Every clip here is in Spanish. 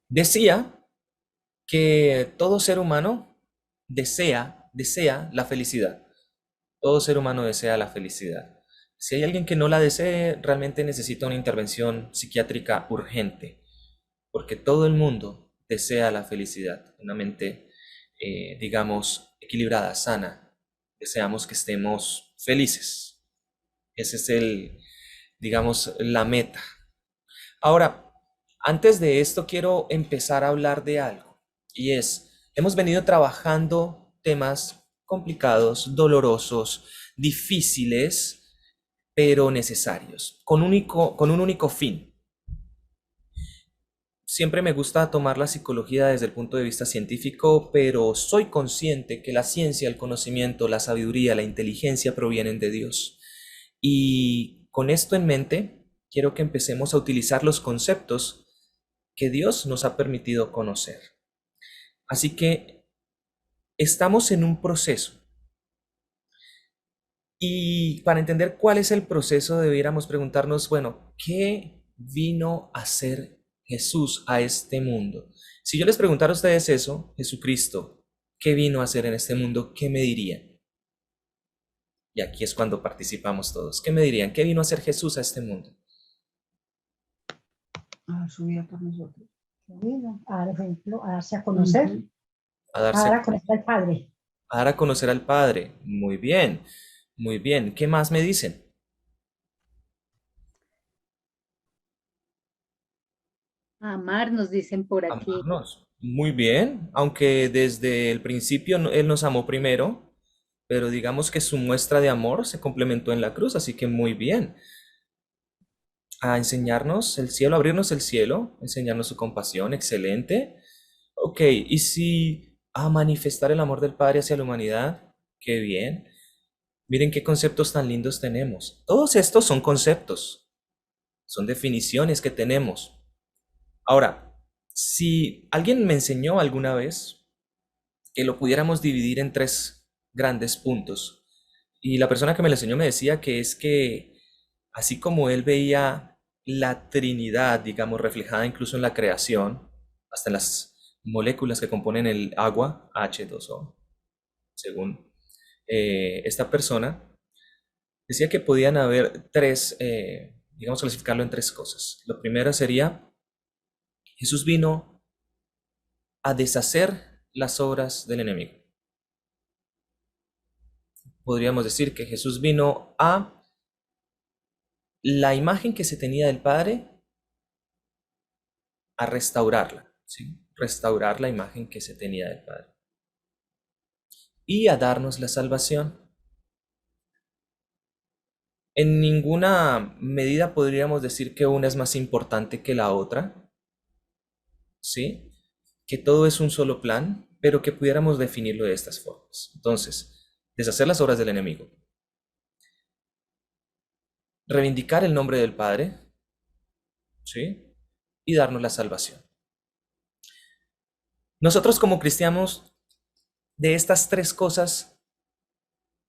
Decía que todo ser humano desea la felicidad. Todo ser humano desea la felicidad. Si hay alguien que no la desee, realmente necesita una intervención psiquiátrica urgente, porque todo el mundo desea la felicidad, una mente, digamos, equilibrada, sana. Deseamos que estemos felices. Ese es digamos, la meta. Ahora, antes de esto quiero empezar a hablar de algo, y hemos venido trabajando temas complicados, dolorosos, difíciles, pero necesarios, con un único fin. Siempre me gusta tomar la psicología desde el punto de vista científico, pero soy consciente que la ciencia, el conocimiento, la sabiduría, la inteligencia provienen de Dios. Y con esto en mente, quiero que empecemos a utilizar los conceptos que Dios nos ha permitido conocer. Así que estamos en un proceso. Y para entender cuál es el proceso, debiéramos preguntarnos, bueno, ¿qué vino a hacer Jesús a este mundo? Si yo les preguntara a ustedes eso, Jesucristo, ¿qué vino a hacer en este mundo? ¿Qué me dirían? Y aquí es cuando participamos todos. ¿Qué me dirían? ¿Qué vino a hacer Jesús a este mundo? A su vida por nosotros. A dar ejemplo, a darse a conocer, A a darse dar a conocer al Padre. a dar a conocer al Padre. Muy bien, muy bien. ¿Qué más me dicen? Amar, nos dicen por aquí. Amarnos. Muy bien, aunque desde el principio Él nos amó primero, pero digamos que su muestra de amor se complementó en la cruz, así que muy bien. A enseñarnos el cielo, abrirnos el cielo, enseñarnos su compasión, excelente. Ok, y si a manifestar el amor del Padre hacia la humanidad, qué bien. Miren qué conceptos tan lindos tenemos. Todos estos son conceptos, son definiciones que tenemos. Ahora, si alguien me enseñó alguna vez que lo pudiéramos dividir en tres grandes puntos, y la persona que me lo enseñó me decía que es que así como él veía la Trinidad, digamos, reflejada incluso en la creación, hasta en las moléculas que componen el agua, H2O, según esta persona, decía que podían haber tres, digamos, clasificarlo en tres cosas. Lo primero sería, Jesús vino a deshacer las obras del enemigo. Podríamos decir que Jesús vino a la imagen que se tenía del Padre, a restaurarla, ¿sí? Restaurar la imagen que se tenía del Padre. Y a darnos la salvación. En ninguna medida podríamos decir que una es más importante que la otra, ¿sí? Que todo es un solo plan, pero que pudiéramos definirlo de estas formas. Entonces, deshacer las obras del enemigo, reivindicar el nombre del Padre, ¿sí? Y darnos la salvación. Nosotros como cristianos, de estas tres cosas,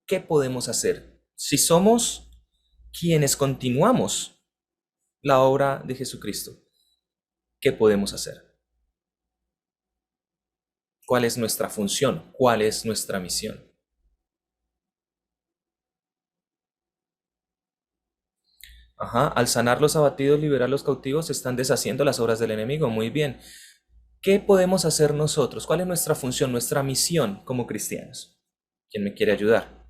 ¿qué podemos hacer? Si somos quienes continuamos la obra de Jesucristo, ¿qué podemos hacer? ¿Cuál es nuestra función? ¿Cuál es nuestra misión? Ajá, al sanar los abatidos, liberar los cautivos, se están deshaciendo las obras del enemigo. Muy bien. ¿Qué podemos hacer nosotros? ¿Cuál es nuestra función, nuestra misión como cristianos? ¿Quién me quiere ayudar?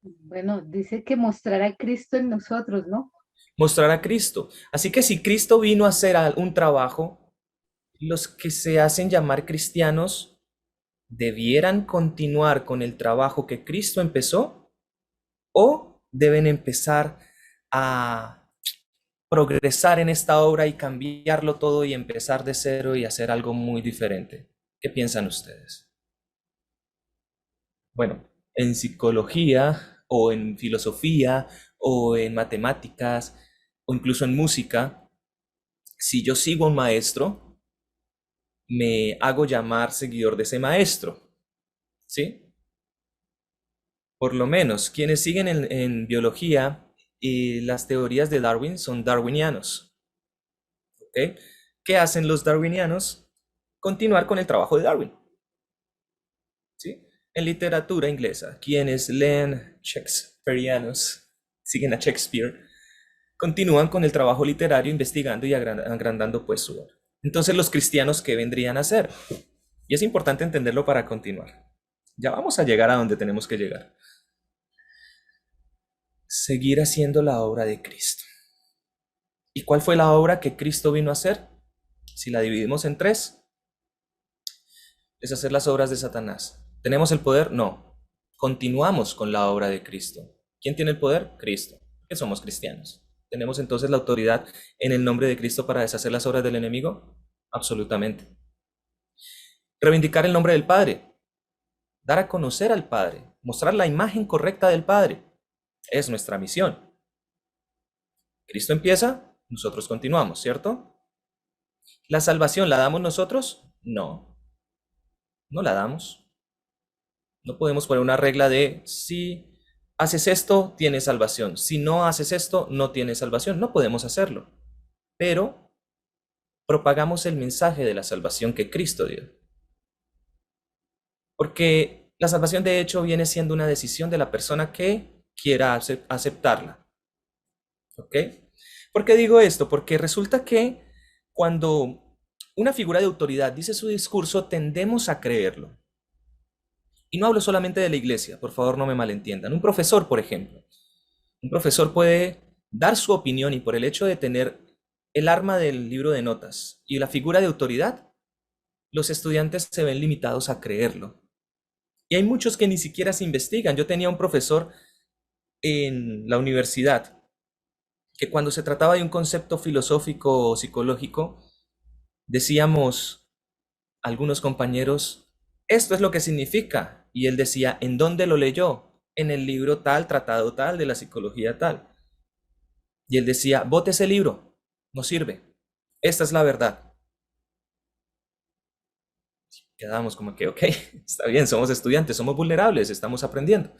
Bueno, dice que mostrar a Cristo en nosotros, ¿no? Mostrar a Cristo. Así que si Cristo vino a hacer un trabajo, los que se hacen llamar cristianos debieran continuar con el trabajo que Cristo empezó o deben empezar a progresar en esta obra y cambiarlo todo y empezar de cero y hacer algo muy diferente. ¿Qué piensan ustedes? Bueno, en psicología o en filosofía o en matemáticas o incluso en música, si yo sigo a un maestro, me hago llamar seguidor de ese maestro, ¿sí? Por lo menos, quienes siguen en biología y las teorías de Darwin son darwinianos. ¿Ok? ¿Qué hacen los darwinianos? Continuar con el trabajo de Darwin. ¿Sí? En literatura inglesa, quienes leen shakespearianos, siguen a Shakespeare, continúan con el trabajo literario, investigando y agrandando pues su obra. Entonces, los cristianos, ¿qué vendrían a hacer? Y es importante entenderlo para continuar. Ya vamos a llegar a donde tenemos que llegar. Seguir haciendo la obra de Cristo. ¿Y cuál fue la obra que Cristo vino a hacer? Si la dividimos en tres, es hacer las obras de Satanás. ¿Tenemos el poder? No. Continuamos con la obra de Cristo. ¿Quién tiene el poder? Cristo, que somos cristianos. ¿Tenemos entonces la autoridad en el nombre de Cristo para deshacer las obras del enemigo? Absolutamente. Reivindicar el nombre del Padre, dar a conocer al Padre, mostrar la imagen correcta del Padre, es nuestra misión. Cristo empieza, nosotros continuamos, ¿cierto? ¿La salvación la damos nosotros? No, no la damos. No podemos poner una regla de si haces esto, tienes salvación. Si no haces esto, no tienes salvación. No podemos hacerlo. Pero propagamos el mensaje de la salvación que Cristo dio. Porque la salvación de hecho viene siendo una decisión de la persona que quiera aceptarla. ¿Ok? ¿Por qué digo esto? Porque resulta que cuando una figura de autoridad dice su discurso, tendemos a creerlo. Y no hablo solamente de la iglesia, por favor no me malentiendan. Un profesor, por ejemplo. Un profesor puede dar su opinión y por el hecho de tener el arma del libro de notas y la figura de autoridad, los estudiantes se ven limitados a creerlo. Y hay muchos que ni siquiera se investigan. Yo tenía un profesor en la universidad que cuando se trataba de un concepto filosófico o psicológico, decíamos algunos compañeros, esto es lo que significa. Y él decía, ¿en dónde lo leyó? En el libro tal, tratado tal, de la psicología tal. Y él decía, bote ese libro, no sirve. Esta es la verdad. Quedamos como que, ok, está bien, somos estudiantes, somos vulnerables, estamos aprendiendo.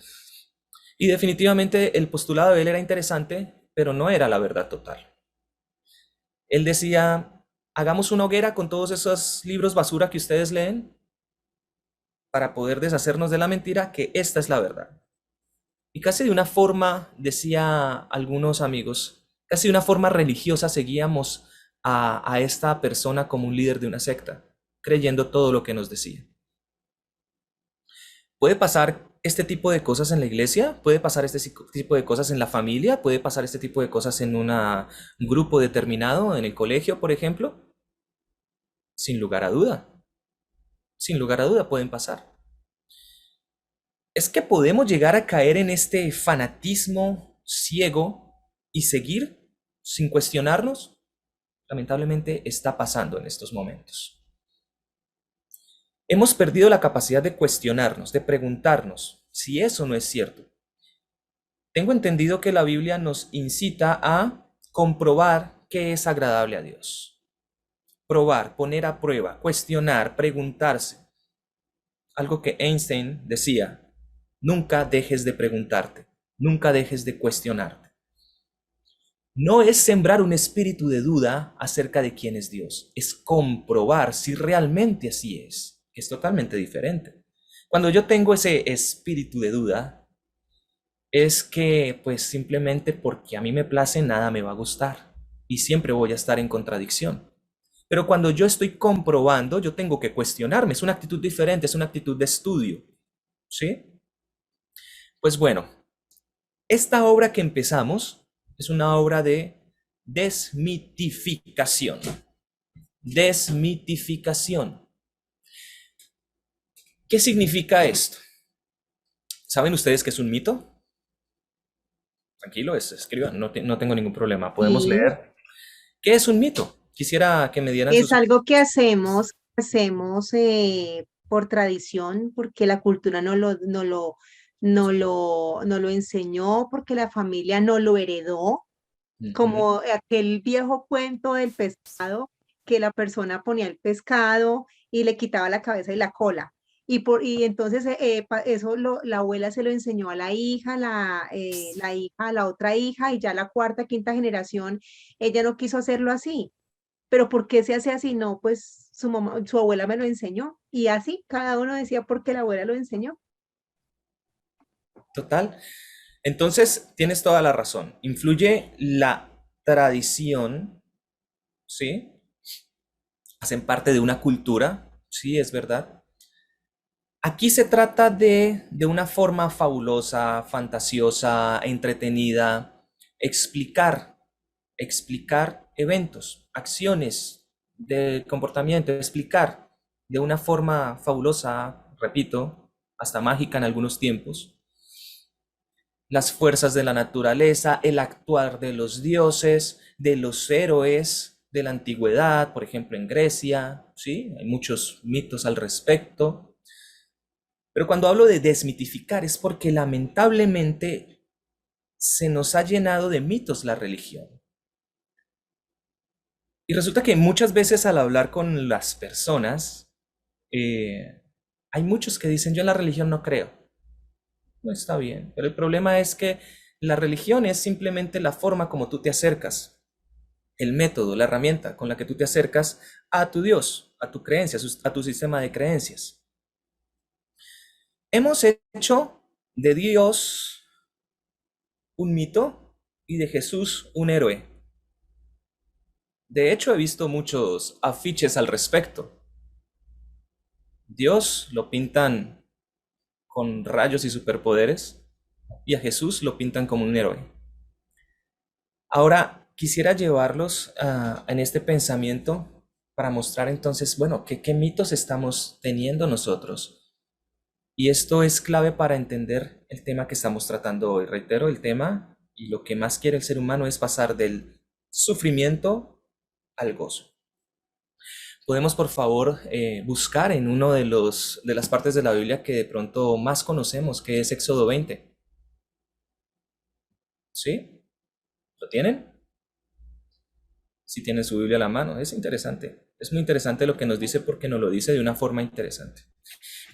Y definitivamente el postulado de él era interesante, pero no era la verdad total. Él decía, hagamos una hoguera con todos esos libros basura que ustedes leen para poder deshacernos de la mentira que esta es la verdad. Y casi de una forma, decía algunos amigos, casi de una forma religiosa seguíamos a esta persona como un líder de una secta, creyendo todo lo que nos decía. ¿Puede pasar este tipo de cosas en la iglesia? ¿Puede pasar este tipo de cosas en la familia? ¿Puede pasar este tipo de cosas en un grupo determinado, en el colegio, por ejemplo? Sin lugar a duda. Sin lugar a duda pueden pasar. Es que podemos llegar a caer en este fanatismo ciego y seguir sin cuestionarnos. Lamentablemente está pasando en estos momentos. Hemos perdido la capacidad de cuestionarnos, de preguntarnos si eso no es cierto. Tengo entendido que la Biblia nos incita a comprobar qué es agradable a Dios. Probar, poner a prueba, cuestionar, preguntarse. Algo que Einstein decía, nunca dejes de preguntarte, nunca dejes de cuestionarte. No es sembrar un espíritu de duda acerca de quién es Dios, es comprobar si realmente así es, que es totalmente diferente. Cuando yo tengo ese espíritu de duda, es que pues simplemente porque a mí me place nada me va a gustar y siempre voy a estar en contradicción. Pero cuando yo estoy comprobando, yo tengo que cuestionarme, es una actitud diferente, es una actitud de estudio, ¿sí? Pues bueno, esta obra que empezamos es una obra de desmitificación. Desmitificación. ¿Qué significa esto? ¿Saben ustedes qué es un mito? Tranquilo, escriban, no tengo ningún problema. Podemos Sí, leer. ¿Qué es un mito? Quisiera que me dieran es sus... algo que hacemos por tradición, porque la cultura no lo enseñó, porque la familia no lo heredó, Ujú. como aquel viejo cuento del pescado, que la persona ponía el pescado y le quitaba la cabeza y la cola. Y entonces eso la abuela se lo enseñó a la hija, la hija a la otra hija, y ya la cuarta, quinta generación, ella no quiso hacerlo así. Pero ¿por qué se hace así? No, pues su mamá, su abuela me lo enseñó. Y así cada uno decía porque la abuela lo enseñó. Total. Entonces, tienes toda la razón. Influye la tradición, ¿sí? Hacen parte de una cultura, sí, es verdad. Aquí se trata de una forma fabulosa, fantasiosa, entretenida, explicar, explicar eventos, acciones de comportamiento, explicar de una forma fabulosa, repito, hasta mágica en algunos tiempos, las fuerzas de la naturaleza, el actuar de los dioses, de los héroes de la antigüedad, por ejemplo en Grecia, ¿sí? Hay muchos mitos al respecto. Pero cuando hablo de desmitificar es porque lamentablemente se nos ha llenado de mitos la religión. Y resulta que muchas veces al hablar con las personas, hay muchos que dicen, yo en la religión no creo. No está bien, pero el problema es que la religión es simplemente la forma como tú te acercas, el método, la herramienta con la que tú te acercas a tu Dios, a tu creencia, a tu sistema de creencias. Hemos hecho de Dios un mito y de Jesús un héroe. De hecho, he visto muchos afiches al respecto. Dios lo pintan con rayos y superpoderes y a Jesús lo pintan como un héroe. Ahora, quisiera llevarlos en este pensamiento para mostrar entonces, bueno, qué mitos estamos teniendo nosotros. Y esto es clave para entender el tema que estamos tratando hoy. Reitero, el tema y lo que más quiere el ser humano es pasar del sufrimiento al gozo. Podemos, por favor, buscar en uno de las partes de la Biblia que de pronto más conocemos, que es Éxodo 20. ¿Sí? ¿Lo tienen? Si tienen su Biblia a la mano. Es interesante. Es muy interesante lo que nos dice porque nos lo dice de una forma interesante.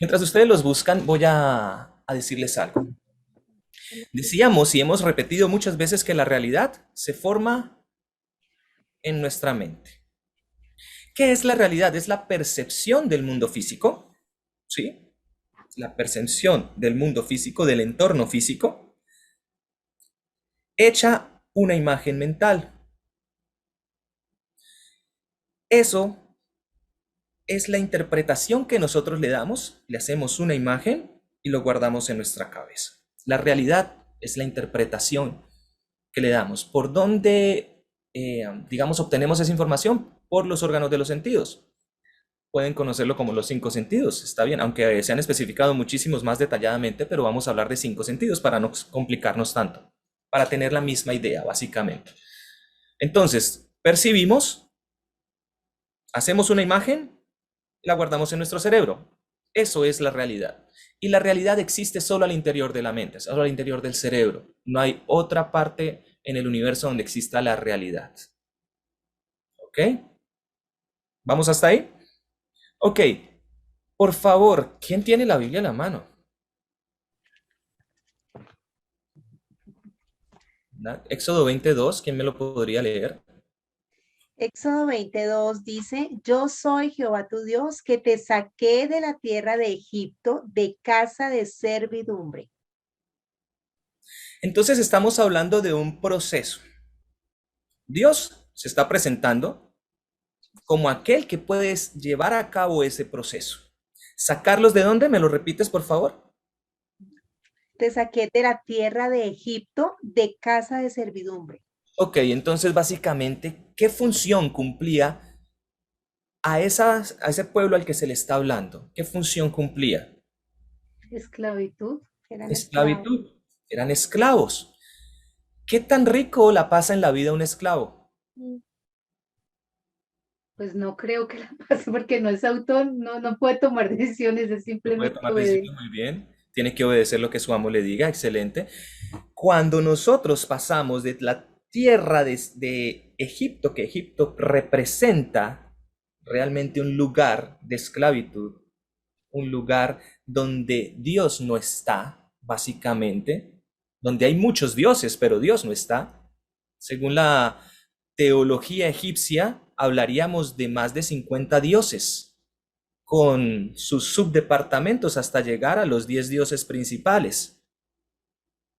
Mientras ustedes los buscan, voy a decirles algo. Decíamos y hemos repetido muchas veces que la realidad se forma en nuestra mente. ¿Qué es la realidad? Es la percepción del mundo físico, ¿sí? La percepción del mundo físico, del entorno físico, hecha una imagen mental. Eso es la interpretación que nosotros le damos, le hacemos una imagen y lo guardamos en nuestra cabeza. La realidad es la interpretación que le damos. ¿Por dónde, digamos, obtenemos esa información? Por los órganos de los sentidos. Pueden conocerlo como los 5 sentidos, está bien, aunque se han especificado muchísimos más detalladamente, pero vamos a hablar de 5 sentidos para no complicarnos tanto, para tener la misma idea, básicamente. Entonces, percibimos, hacemos una imagen, la guardamos en nuestro cerebro. Eso es la realidad. Y la realidad existe solo al interior de la mente, solo al interior del cerebro. No hay otra parte en el universo donde exista la realidad. ¿Ok? ¿Vamos hasta ahí? Ok. Por favor, ¿quién tiene la Biblia en la mano? Éxodo 22, ¿quién me lo podría leer? Éxodo 22 dice, yo soy Jehová tu Dios que te saqué de la tierra de Egipto, de casa de servidumbre. Entonces estamos hablando de un proceso. Dios se está presentando como aquel que puede llevar a cabo ese proceso. ¿Sacarlos de dónde? ¿Me lo repites, por favor? Te saqué de la tierra de Egipto, de casa de servidumbre. Ok, entonces básicamente, ¿qué función cumplía a ese pueblo al que se le está hablando? ¿Qué función cumplía? Esclavitud. Eran esclavos. Esclavitud. Eran esclavos. ¿Qué tan rico la pasa en la vida un esclavo? Pues no creo que la pase porque no es autor, no puede tomar decisiones, es No puede simplemente tomar obedece. decisiones muy bien. Tiene que obedecer lo que su amo le diga. Excelente. Cuando nosotros pasamos de la tierra de Egipto, que Egipto representa realmente un lugar de esclavitud, un lugar donde Dios no está, básicamente, donde hay muchos dioses, pero Dios no está. Según la teología egipcia, hablaríamos de más de 50 dioses, con sus subdepartamentos hasta llegar a los 10 dioses principales.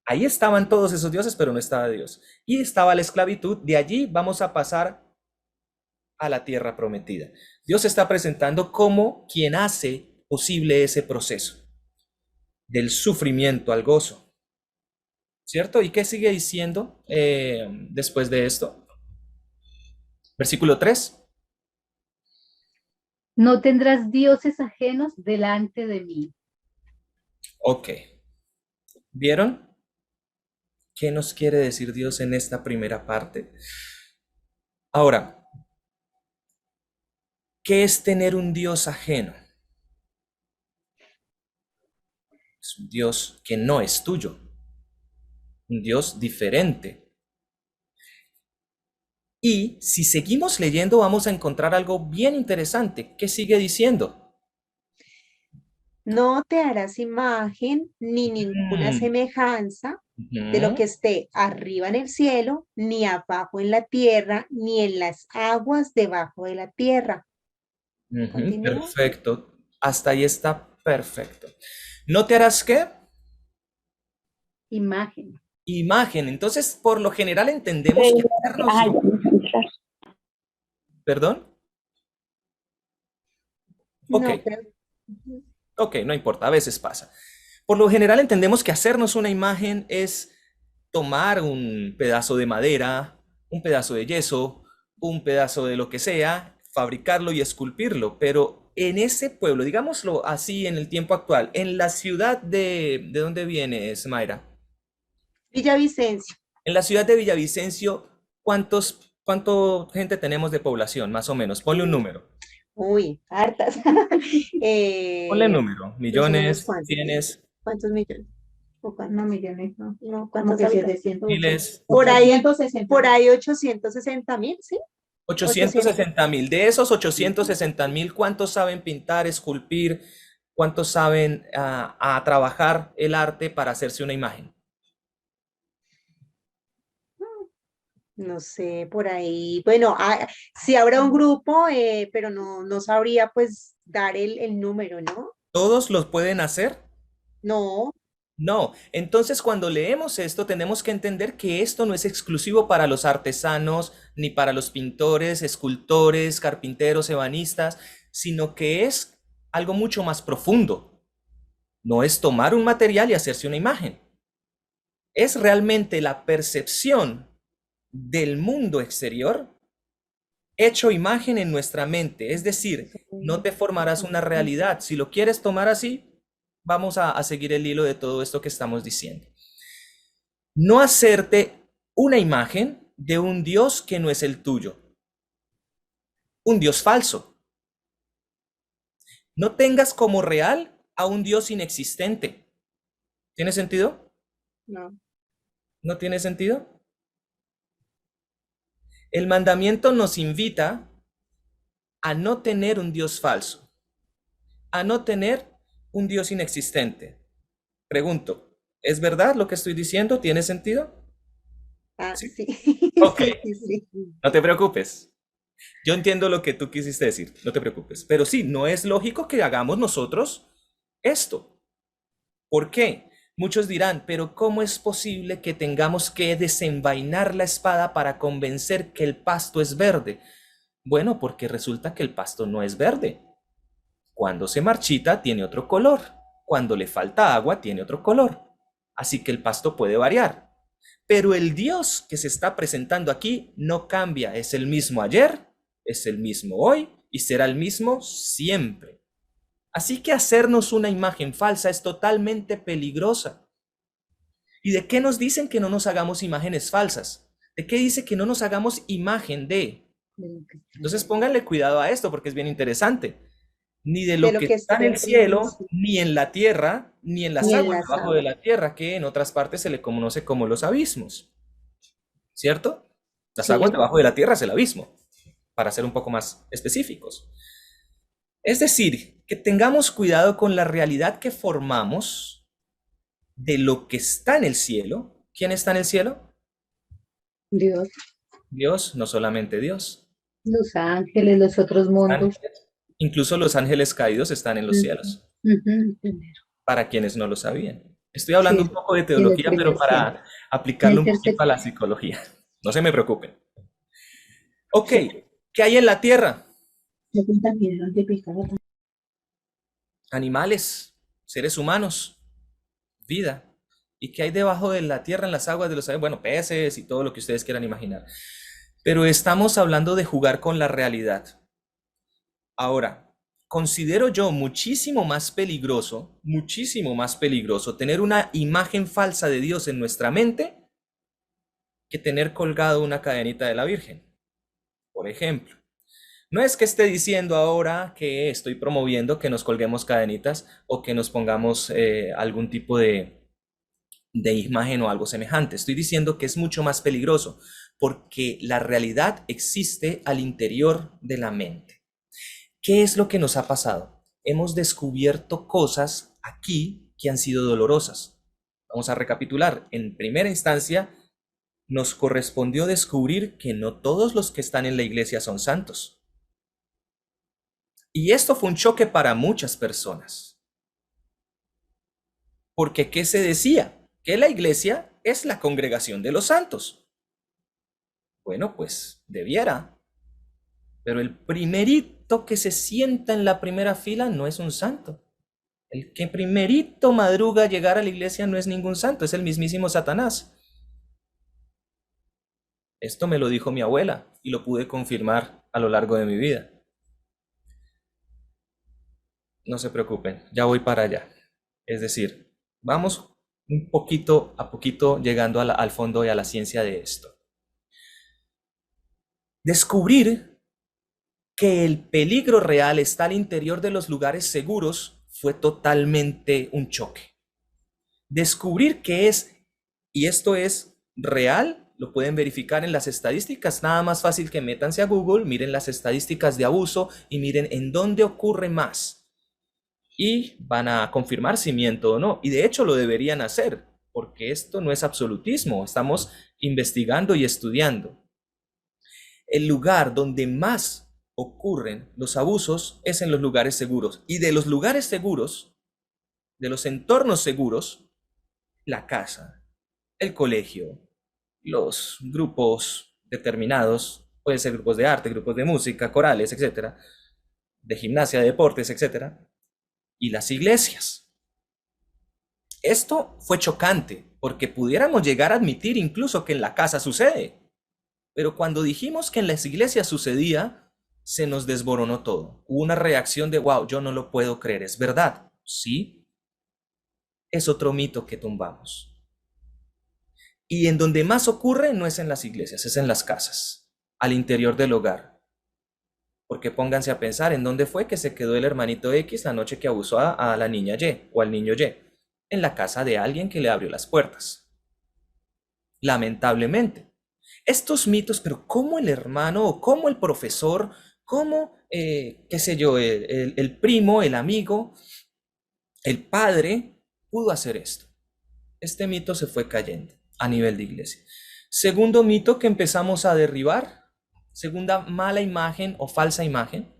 Ahí estaban todos esos dioses, pero no estaba Dios. Y estaba la esclavitud. De allí vamos a pasar a la tierra prometida. Dios se está presentando como quien hace posible ese proceso, del sufrimiento al gozo. ¿Cierto? ¿Y qué sigue diciendo después de esto? Versículo 3. No tendrás dioses ajenos delante de mí. Ok. ¿Vieron qué nos quiere decir Dios en esta primera parte? Ahora, ¿qué es tener un Dios ajeno? Es un Dios que no es tuyo, un Dios diferente. Y si seguimos leyendo vamos a encontrar algo bien interesante. ¿Qué sigue diciendo? No te harás imagen ni ninguna Mm, semejanza de lo ujú, que esté arriba en el cielo, ni abajo en la tierra, ni en las aguas debajo de la tierra. ujú, Continúa. perfecto. Hasta ahí está perfecto. ¿No te harás qué? Imagen. Imagen. Entonces, por lo general entendemos que hacernos Ay, ¿Perdón? Ok, No, pero ok, no importa, a veces pasa. Por lo general entendemos que hacernos una imagen es tomar un pedazo de madera, un pedazo de yeso, un pedazo de lo que sea, fabricarlo y esculpirlo, pero en ese pueblo, digámoslo así en el tiempo actual, en la ciudad ¿de dónde vienes, Mayra? Villavicencio. En la ciudad de Villavicencio, ¿cuánto gente tenemos de población, más o menos? Ponle un número. Uy, hartas. Ponle un número. Más o menos Millones, cuántos. cienes, ¿Cuántos millones? ¿O cuántos? No millones, no. No, Como ¿cuántos que habitantes? 700, miles. Por ahí, 860. por ahí 860.000, ¿sí? 860.000. De esos 860.000, ¿cuántos saben pintar, esculpir? ¿Cuántos saben a trabajar el arte para hacerse una imagen? No sé, por ahí. Bueno, sí habrá un grupo, pero no sabría pues dar el número, ¿no? ¿Todos los pueden hacer? No, No. Entonces, cuando leemos esto, tenemos que entender que esto no es exclusivo para los artesanos, ni para los pintores, escultores, carpinteros, ebanistas, sino que es algo mucho más profundo. No es tomar un material y hacerse una imagen. Es realmente la percepción del mundo exterior hecho imagen en nuestra mente. Es decir, no te formarás una realidad. Si lo quieres tomar así, vamos a seguir el hilo de todo esto que estamos diciendo. No hacerte una imagen de un Dios que no es el tuyo. Un Dios falso. No tengas como real a un Dios inexistente. ¿Tiene sentido? no. ¿No tiene sentido? El mandamiento nos invita a no tener un Dios falso, a no tener un Dios inexistente. Pregunto, ¿es verdad lo que estoy diciendo? ¿Tiene sentido? Ah, Sí. sí, Ok, sí, sí, sí. no te preocupes. Yo entiendo lo que tú quisiste decir, no te preocupes. Pero sí, no es lógico que hagamos nosotros esto. ¿Por qué? Muchos dirán, pero ¿cómo es posible que tengamos que desenvainar la espada para convencer que el pasto es verde? Bueno, porque resulta que el pasto no es verde. Cuando se marchita tiene otro color. Cuando le falta agua tiene otro color. Así que el pasto puede variar. Pero el Dios que se está presentando aquí no cambia. Es el mismo ayer, es el mismo hoy y será el mismo siempre. Así que hacernos una imagen falsa es totalmente peligrosa. ¿Y de qué nos dicen que no nos hagamos imágenes falsas? ¿De qué dice que no nos hagamos imagen de? Entonces pónganle cuidado a esto porque es bien interesante. Ni de De lo lo que que está en esté el arriba en el cielo, cielo, ni en la tierra, ni en las ni en aguas las debajo de aguas. la tierra, que en otras partes se le conoce como los abismos. ¿Cierto? Las aguas Sí, debajo de la tierra es el abismo, para ser un poco más específicos. Es decir, que tengamos cuidado con la realidad que formamos de lo que está en el cielo. ¿Quién está en el cielo? Dios, Dios, no solamente Dios. los ángeles, los otros mundos. Ángeles. Incluso los ángeles caídos están en los Ujú, cielos, ujú, primero. para quienes no lo sabían. Estoy hablando un Sí, poco de y en el teología, pero primer cielo. para En aplicarlo el un tercer poquito a la psicología. No se me preocupen. Ok, ¿qué hay en la tierra? cielo también donde picaba. Animales, seres humanos, vida. ¿Y qué hay debajo de la tierra, en las aguas de los... Bueno, peces y todo lo que ustedes quieran imaginar. Pero estamos hablando de jugar con la realidad. Ahora, considero yo muchísimo más peligroso tener una imagen falsa de Dios en nuestra mente que tener colgado una cadenita de la Virgen. Por ejemplo, no es que esté diciendo ahora que estoy promoviendo que nos colguemos cadenitas o que nos pongamos algún tipo de imagen o algo semejante. Estoy diciendo que es mucho más peligroso porque la realidad existe al interior de la mente. ¿Qué es lo que nos ha pasado? Hemos descubierto cosas aquí que han sido dolorosas. Vamos a recapitular. En primera instancia, nos correspondió descubrir que no todos los que están en la iglesia son santos. Y esto fue un choque para muchas personas. Porque ¿qué se decía? Que la iglesia es la congregación de los santos. Bueno, pues debiera. Pero el primerito que se sienta en la primera fila no es un santo. El que primerito madruga a llegar a la iglesia no es ningún santo, es el mismísimo Satanás. Esto me lo dijo mi abuela y lo pude confirmar a lo largo de mi vida. No se preocupen, ya voy para allá. Es decir, vamos un poquito a poquito llegando al fondo y a la ciencia de esto. Descubrir que el peligro real está al interior de los lugares seguros fue totalmente un choque. Descubrir que es, y esto es real, lo pueden verificar en las estadísticas, nada más fácil que métanse a Google, miren las estadísticas de abuso y miren en dónde ocurre más. Y van a confirmar si miento o no. Y de hecho lo deberían hacer, porque esto no es absolutismo, estamos investigando y estudiando. El lugar donde más ocurren los abusos es en los lugares seguros. Y de los lugares seguros, de los entornos seguros, la casa, el colegio, los grupos determinados, pueden ser grupos de arte, grupos de música, corales, etcétera, de gimnasia, de deportes, etcétera, y las iglesias. Esto fue chocante, porque pudiéramos llegar a admitir incluso que en la casa sucede, pero cuando dijimos que en las iglesias sucedía, se nos desboronó todo. Hubo una reacción de, wow, yo no lo puedo creer, ¿es verdad? Sí, es otro mito que tumbamos. Y en donde más ocurre no es en las iglesias, es en las casas, al interior del hogar. Porque pónganse a pensar en dónde fue que se quedó el hermanito X la noche que abusó a la niña Y o al niño Y. En la casa de alguien que le abrió las puertas. Lamentablemente. Estos mitos, pero ¿cómo el hermano o cómo el profesor, cómo, qué sé yo, el primo, el amigo, el padre pudo hacer esto? Este mito se fue cayendo a nivel de iglesia. Segundo mito que empezamos a derribar, segunda mala imagen o falsa imagen.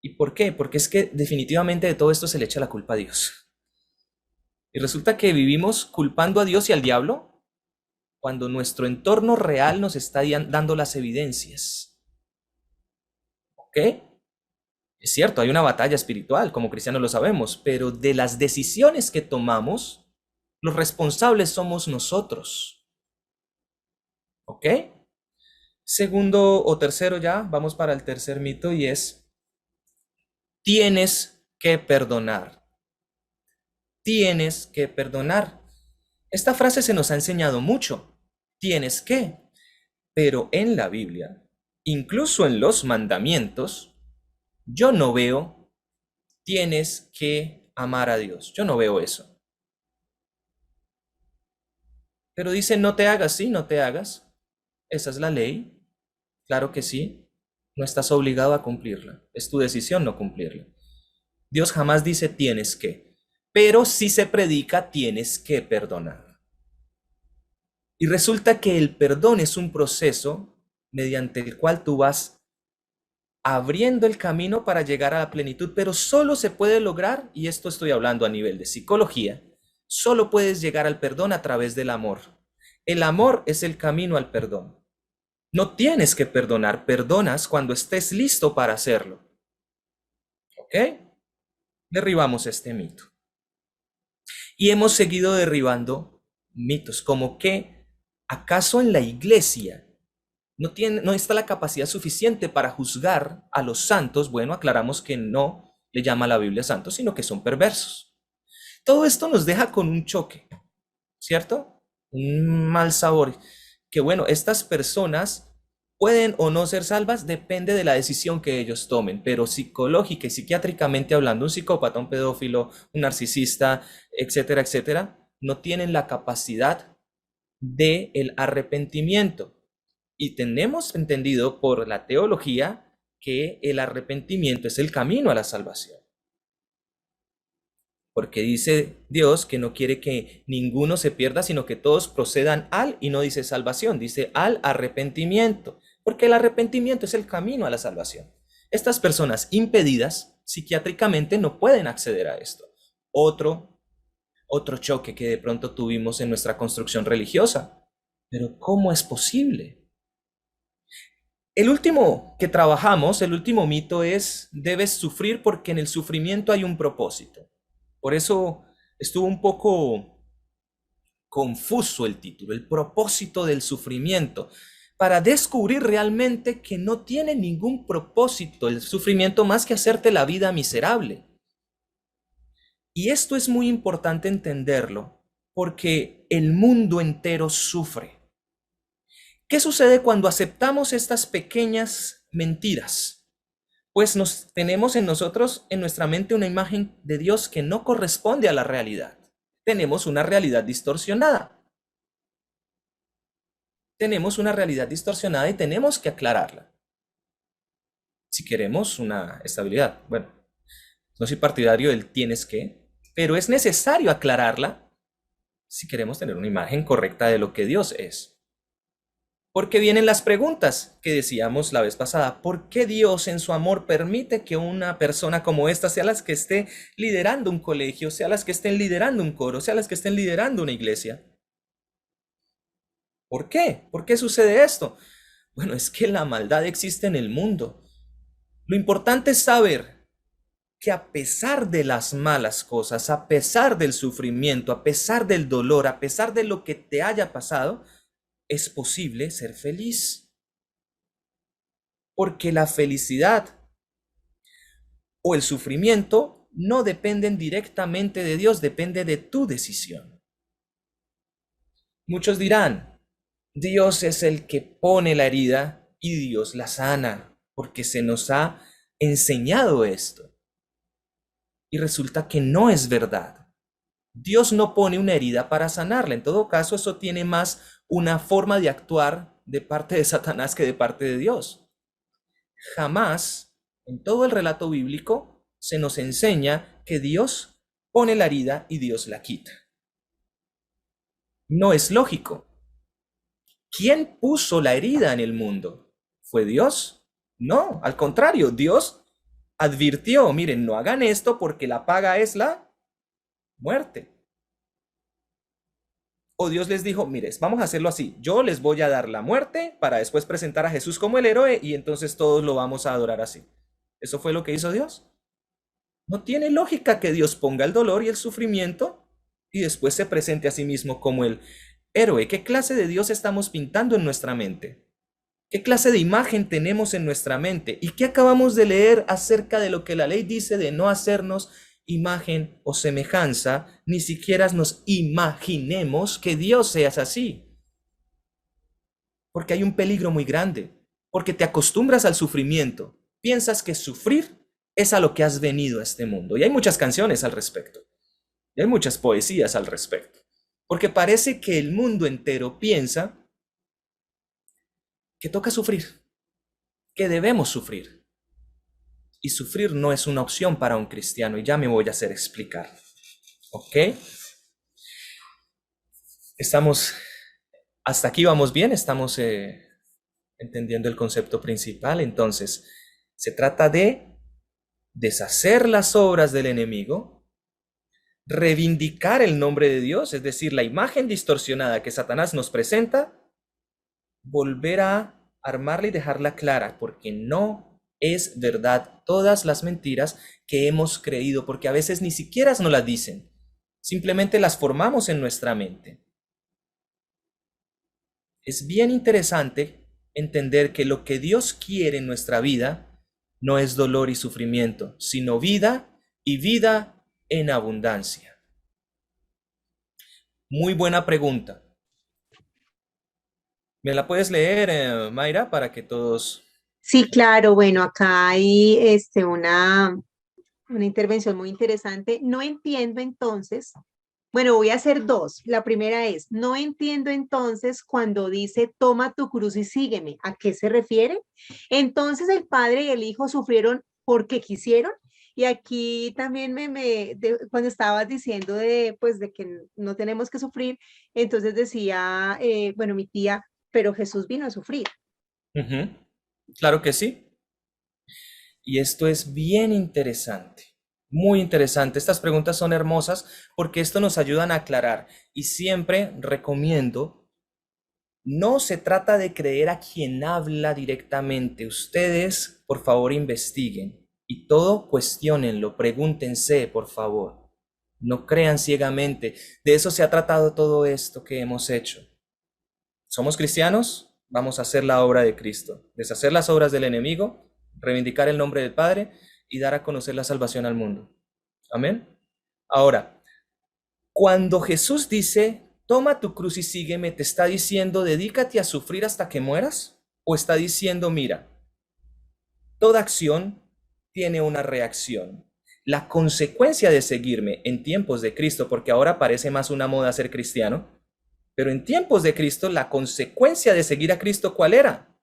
¿Y por qué? Porque es que definitivamente de todo esto se le echa la culpa a Dios. Y resulta que vivimos culpando a Dios y al diablo cuando nuestro entorno real nos está dando las evidencias. ¿Ok? Es cierto, hay una batalla espiritual, como cristianos lo sabemos, pero de las decisiones que tomamos, los responsables somos nosotros. ¿Ok? Segundo o tercero ya, vamos para el tercer mito y es, tienes que perdonar. Tienes que perdonar. Esta frase se nos ha enseñado mucho. Tienes que. Pero en la Biblia, incluso en los mandamientos, yo no veo tienes que amar a Dios. Yo no veo eso. Pero dice no te hagas, sí, no te hagas. Esa es la ley. Claro que sí. No estás obligado a cumplirla. Es tu decisión no cumplirla. Dios jamás dice tienes que, pero si se predica tienes que perdonar. Y resulta que el perdón es un proceso mediante el cual tú vas abriendo el camino para llegar a la plenitud, pero solo se puede lograr, y esto estoy hablando a nivel de psicología, solo puedes llegar al perdón a través del amor. El amor es el camino al perdón. No tienes que perdonar, perdonas cuando estés listo para hacerlo. ¿Ok? Derribamos este mito. Y hemos seguido derribando mitos, como que ¿acaso en la iglesia no está la capacidad suficiente para juzgar a los santos? Bueno, aclaramos que no le llama a la Biblia santos, sino que son perversos. Todo esto nos deja con un choque, ¿cierto? Un mal sabor. Que bueno, estas personas pueden o no ser salvas, depende de la decisión que ellos tomen, pero psicológica y psiquiátricamente hablando, un psicópata, un pedófilo, un narcisista, etcétera, etcétera, no tienen la capacidad del arrepentimiento. Y tenemos entendido por la teología que el arrepentimiento es el camino a la salvación. Porque dice Dios que no quiere que ninguno se pierda, sino que todos procedan al, y no dice salvación, dice al arrepentimiento. Porque el arrepentimiento es el camino a la salvación. Estas personas impedidas psiquiátricamente no pueden acceder a esto. Otro choque que de pronto tuvimos en nuestra construcción religiosa. Pero ¿cómo es posible? El último que trabajamos, el último mito es: debes sufrir porque en el sufrimiento hay un propósito. Por eso estuvo un poco confuso el título, el propósito del sufrimiento, para descubrir realmente que no tiene ningún propósito el sufrimiento más que hacerte la vida miserable. Y esto es muy importante entenderlo, porque el mundo entero sufre. ¿Qué sucede cuando aceptamos estas pequeñas mentiras? Pues tenemos en nosotros, en nuestra mente, una imagen de Dios que no corresponde a la realidad. Tenemos una realidad distorsionada. Tenemos una realidad distorsionada y tenemos que aclararla. Si queremos una estabilidad. Bueno, no soy partidario del tienes que, pero es necesario aclararla si queremos tener una imagen correcta de lo que Dios es. Porque vienen las preguntas que decíamos la vez pasada. ¿Por qué Dios en su amor permite que una persona como esta sea las que esté liderando un colegio, sea las que estén liderando un coro, sea las que estén liderando una iglesia? ¿Por qué? ¿Por qué sucede esto? Bueno, es que la maldad existe en el mundo. Lo importante es saber que a pesar de las malas cosas, a pesar del sufrimiento, a pesar del dolor, a pesar de lo que te haya pasado, es posible ser feliz. Porque la felicidad o el sufrimiento no dependen directamente de Dios, depende de tu decisión. Muchos dirán, Dios es el que pone la herida y Dios la sana, porque se nos ha enseñado esto. Y resulta que no es verdad. Dios no pone una herida para sanarla. En todo caso, eso tiene más una forma de actuar de parte de Satanás que de parte de Dios. Jamás, en todo el relato bíblico, se nos enseña que Dios pone la herida y Dios la quita. No es lógico. ¿Quién puso la herida en el mundo? ¿Fue Dios? No, al contrario, Dios advirtió, miren, no hagan esto porque la paga es la muerte. O Dios les dijo, mires, vamos a hacerlo así, yo les voy a dar la muerte para después presentar a Jesús como el héroe y entonces todos lo vamos a adorar así. ¿Eso fue lo que hizo Dios? No tiene lógica que Dios ponga el dolor y el sufrimiento y después se presente a sí mismo como el héroe. ¿Qué clase de Dios estamos pintando en nuestra mente? ¿Qué clase de imagen tenemos en nuestra mente? ¿Y qué acabamos de leer acerca de lo que la ley dice de no hacernos imagen o semejanza? Ni siquiera nos imaginemos que Dios sea así. Porque hay un peligro muy grande. Porque te acostumbras al sufrimiento. Piensas que sufrir es a lo que has venido a este mundo. Y hay muchas canciones al respecto. Y hay muchas poesías al respecto. Porque parece que el mundo entero piensa que toca sufrir, que debemos sufrir. Y sufrir no es una opción para un cristiano, y ya me voy a hacer explicar. ¿Ok? Hasta aquí vamos bien, estamos entendiendo el concepto principal. Entonces, se trata de deshacer las obras del enemigo, reivindicar el nombre de Dios, es decir, la imagen distorsionada que Satanás nos presenta, volver a armarla y dejarla clara, porque no es verdad todas las mentiras que hemos creído, porque a veces ni siquiera nos las dicen, simplemente las formamos en nuestra mente. Es bien interesante entender que lo que Dios quiere en nuestra vida no es dolor y sufrimiento, sino vida y vida en abundancia. Muy buena pregunta. ¿Me la puedes leer, Mayra, para que todos... Sí, claro, bueno, acá hay una intervención muy interesante. No entiendo entonces, bueno, voy a hacer dos. La primera es, no entiendo entonces cuando dice, toma tu cruz y sígueme. ¿A qué se refiere? Entonces el padre y el hijo sufrieron porque quisieron. Y aquí también cuando estabas diciendo pues, de que no tenemos que sufrir, entonces decía, bueno, mi tía, pero Jesús vino a sufrir. Ujú. Claro que sí. Y esto es bien interesante, muy interesante. Estas preguntas son hermosas porque esto nos ayudan a aclarar. Y siempre recomiendo, no se trata de creer a quien habla directamente. Ustedes, por favor, investiguen y todo cuestiónenlo, pregúntense, por favor. No crean ciegamente. De eso se ha tratado todo esto que hemos hecho. ¿Somos cristianos? Vamos a hacer la obra de Cristo, deshacer las obras del enemigo, reivindicar el nombre del Padre y dar a conocer la salvación al mundo. Amén. Ahora, cuando Jesús dice, toma tu cruz y sígueme, ¿te está diciendo, dedícate a sufrir hasta que mueras? ¿O está diciendo, mira, toda acción tiene una reacción? La consecuencia de seguirme en tiempos de Cristo, porque ahora parece más una moda ser cristiano, pero en tiempos de Cristo, la consecuencia de seguir a Cristo, ¿cuál era?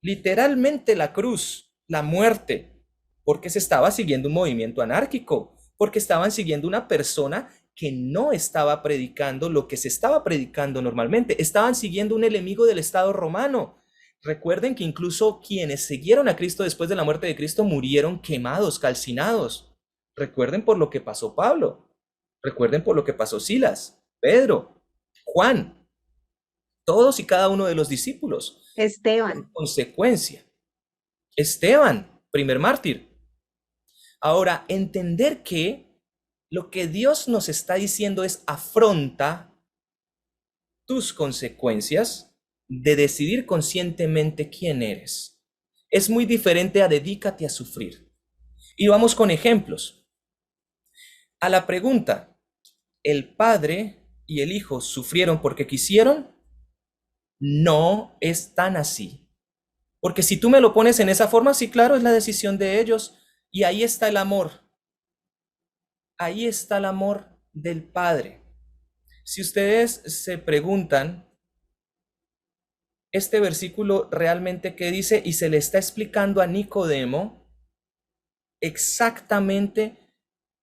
Literalmente la cruz, la muerte, porque se estaba siguiendo un movimiento anárquico, porque estaban siguiendo una persona que no estaba predicando lo que se estaba predicando normalmente, estaban siguiendo un enemigo del Estado romano. Recuerden que incluso quienes siguieron a Cristo después de la muerte de Cristo murieron quemados, calcinados. Recuerden por lo que pasó Pablo, recuerden por lo que pasó Silas, Pedro, Juan, todos y cada uno de los discípulos. Esteban. Consecuencia. Esteban, primer mártir. Ahora, entender que lo que Dios nos está diciendo es afronta tus consecuencias de decidir conscientemente quién eres. Es muy diferente a dedícate a sufrir. Y vamos con ejemplos. A la pregunta, ¿el Padre y el Hijo sufrieron porque quisieron? No es tan así. Porque si tú me lo pones en esa forma, sí, claro, es la decisión de ellos. Y ahí está el amor. Ahí está el amor del Padre. Si ustedes se preguntan, este versículo realmente qué dice, y se le está explicando a Nicodemo exactamente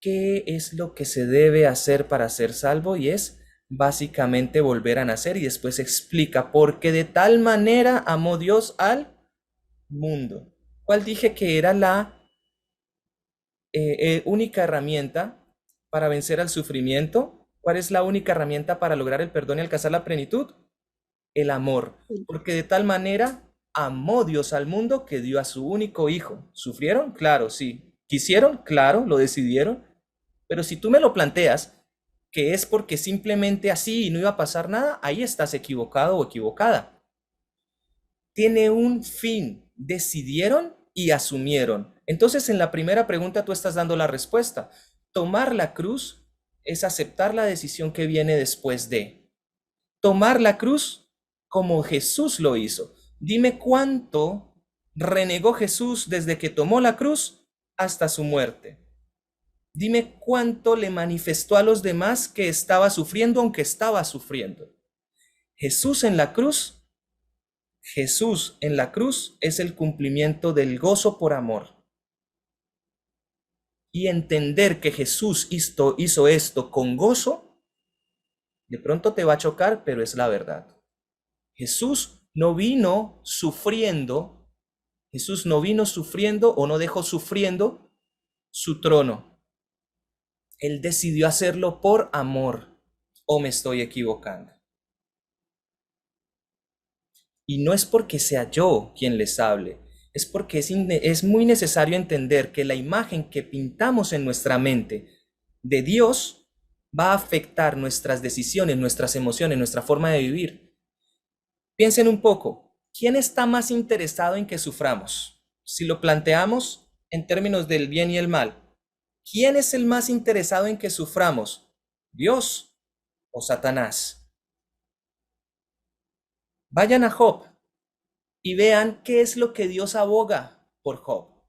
qué es lo que se debe hacer para ser salvo, y es básicamente volver a nacer, y después explica, porque de tal manera amó Dios al mundo. ¿Cuál dije que era la única herramienta para vencer al sufrimiento? ¿Cuál es la única herramienta para lograr el perdón y alcanzar la plenitud? El amor. Porque de tal manera amó Dios al mundo que dio a su único hijo. ¿Sufrieron? Claro, sí. ¿Quisieron? Claro, lo decidieron. Pero si tú me lo planteas que es porque simplemente así y no iba a pasar nada, ahí estás equivocado o equivocada. Tiene un fin. Decidieron y asumieron. Entonces, en la primera pregunta tú estás dando la respuesta. Tomar la cruz es aceptar la decisión que viene después de. Tomar la cruz como Jesús lo hizo. Dime cuánto renegó Jesús desde que tomó la cruz hasta su muerte. Dime cuánto le manifestó a los demás que estaba sufriendo, aunque estaba sufriendo. Jesús en la cruz Jesús en la cruz es el cumplimiento del gozo por amor. Y entender que Jesús hizo esto con gozo, de pronto te va a chocar, pero es la verdad. Jesús no vino sufriendo o no dejó sufriendo su trono. Él decidió hacerlo por amor, o me estoy equivocando. Y no es porque sea yo quien les hable, es porque es muy necesario entender que la imagen que pintamos en nuestra mente de Dios va a afectar nuestras decisiones, nuestras emociones, nuestra forma de vivir. Piensen un poco, ¿quién está más interesado en que suframos? Si lo planteamos en términos del bien y el mal, ¿quién es el más interesado en que suframos? ¿Dios o Satanás? Vayan a Job y vean qué es lo que Dios aboga por Job.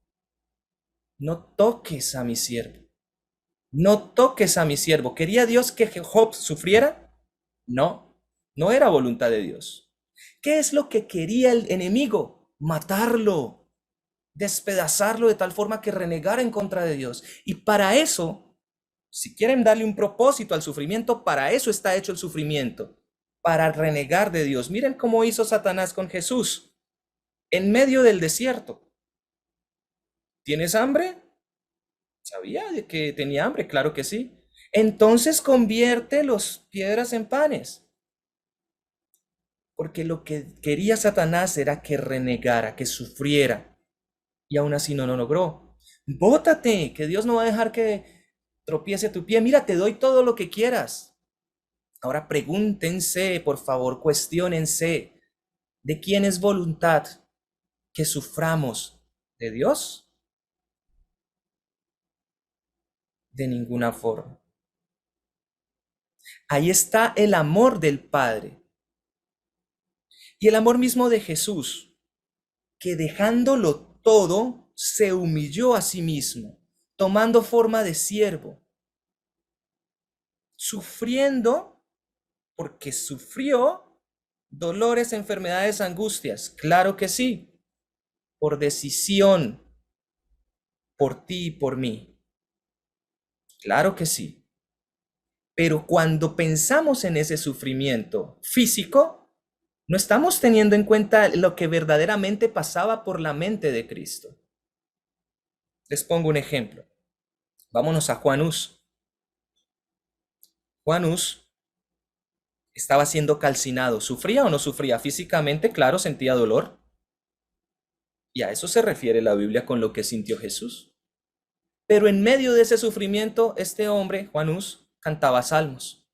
No toques a mi siervo. No toques a mi siervo. ¿Quería Dios que Job sufriera? No, no era voluntad de Dios. ¿Qué es lo que quería el enemigo? Matarlo, despedazarlo de tal forma que renegara en contra de Dios. Y para eso, si quieren darle un propósito al sufrimiento, para eso está hecho el sufrimiento, para renegar de Dios. Miren cómo hizo Satanás con Jesús en medio del desierto. ¿Tienes hambre? Sabía de que tenía hambre, claro que sí. Entonces convierte las piedras en panes. Porque lo que quería Satanás era que renegara, que sufriera. Y aún así no lo logró. Bótate, que Dios no va a dejar que tropiece tu pie. Mira, te doy todo lo que quieras. Ahora pregúntense, por favor, cuestiónense, ¿de quién es voluntad que suframos? ¿De Dios? De ninguna forma. Ahí está el amor del Padre. Y el amor mismo de Jesús, que dejándolo todo, se humilló a sí mismo, tomando forma de siervo, sufriendo, porque sufrió dolores, enfermedades, angustias. Claro que sí, por decisión, por ti y por mí. Claro que sí. Pero cuando pensamos en ese sufrimiento físico, no estamos teniendo en cuenta lo que verdaderamente pasaba por la mente de Cristo. Les pongo un ejemplo. Vámonos a Juan Hus. Juan Hus estaba siendo calcinado. ¿Sufría o no sufría? Físicamente, claro, sentía dolor. Y a eso se refiere la Biblia con lo que sintió Jesús. Pero en medio de ese sufrimiento, este hombre, Juan Hus, cantaba salmos.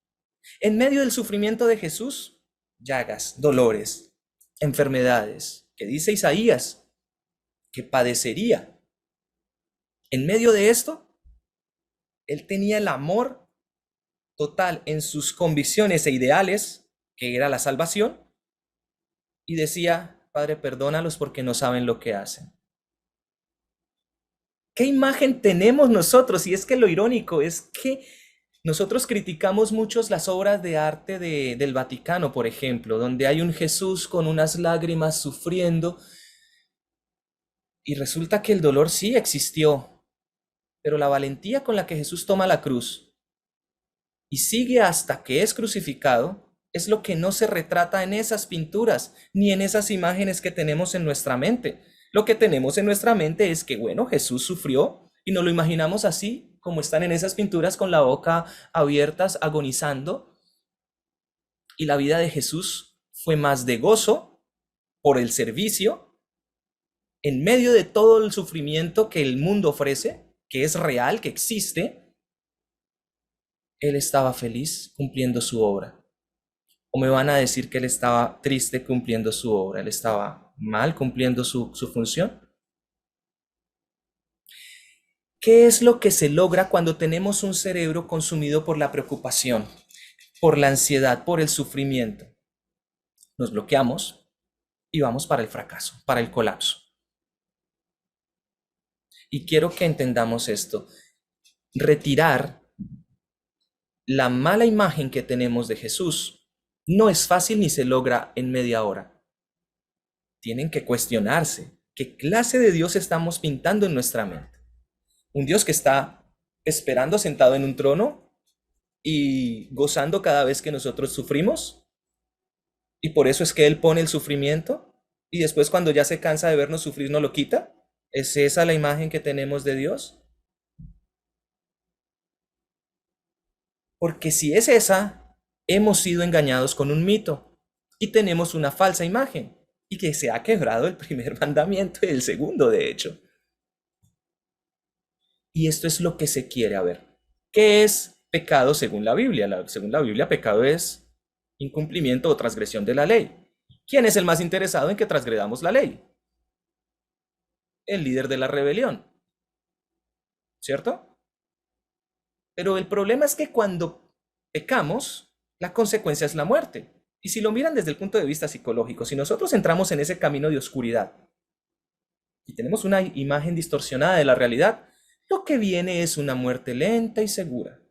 En medio del sufrimiento de Jesús, llagas, dolores, enfermedades, que dice Isaías que padecería. En medio de esto, él tenía el amor total en sus convicciones e ideales, que era la salvación, y decía, Padre, perdónalos porque no saben lo que hacen. ¿Qué imagen tenemos nosotros? Y es que lo irónico es que nosotros criticamos muchos las obras de arte del Vaticano, por ejemplo, donde hay un Jesús con unas lágrimas sufriendo, y resulta que el dolor sí existió, pero la valentía con la que Jesús toma la cruz y sigue hasta que es crucificado es lo que no se retrata en esas pinturas ni en esas imágenes que tenemos en nuestra mente. Lo que tenemos en nuestra mente es que, bueno, Jesús sufrió y nos lo imaginamos así, como están en esas pinturas con la boca abierta, agonizando. Y la vida de Jesús fue más de gozo por el servicio, en medio de todo el sufrimiento que el mundo ofrece, que es real, que existe. Él estaba feliz cumpliendo su obra. ¿O me van a decir que él estaba triste cumpliendo su obra? ¿Él estaba mal cumpliendo su función? ¿Qué es lo que se logra cuando tenemos un cerebro consumido por la preocupación, por la ansiedad, por el sufrimiento? Nos bloqueamos y vamos para el fracaso, para el colapso. Y quiero que entendamos esto. Retirar la mala imagen que tenemos de Jesús no es fácil ni se logra en media hora. tienen que cuestionarse qué clase de Dios estamos pintando en nuestra mente. Un Dios que está esperando sentado en un trono y gozando cada vez que nosotros sufrimos, y por eso es que Él pone el sufrimiento, y después cuando ya se cansa de vernos sufrir no lo quita. ¿Es esa la imagen que tenemos de Dios? Porque si es esa, hemos sido engañados con un mito y tenemos una falsa imagen, y que se ha quebrado el primer mandamiento y el segundo, de hecho. Y esto es lo que se quiere ver. ¿Qué es pecado según la Biblia? Según la Biblia, pecado es incumplimiento o transgresión de la ley. ¿Quién es el más interesado en que transgredamos la ley? El líder de la rebelión, ¿cierto? Pero el problema es que cuando pecamos, la consecuencia es la muerte. Y si lo miran desde el punto de vista psicológico, si nosotros entramos en ese camino de oscuridad y tenemos una imagen distorsionada de la realidad, lo que viene es una muerte lenta y segura,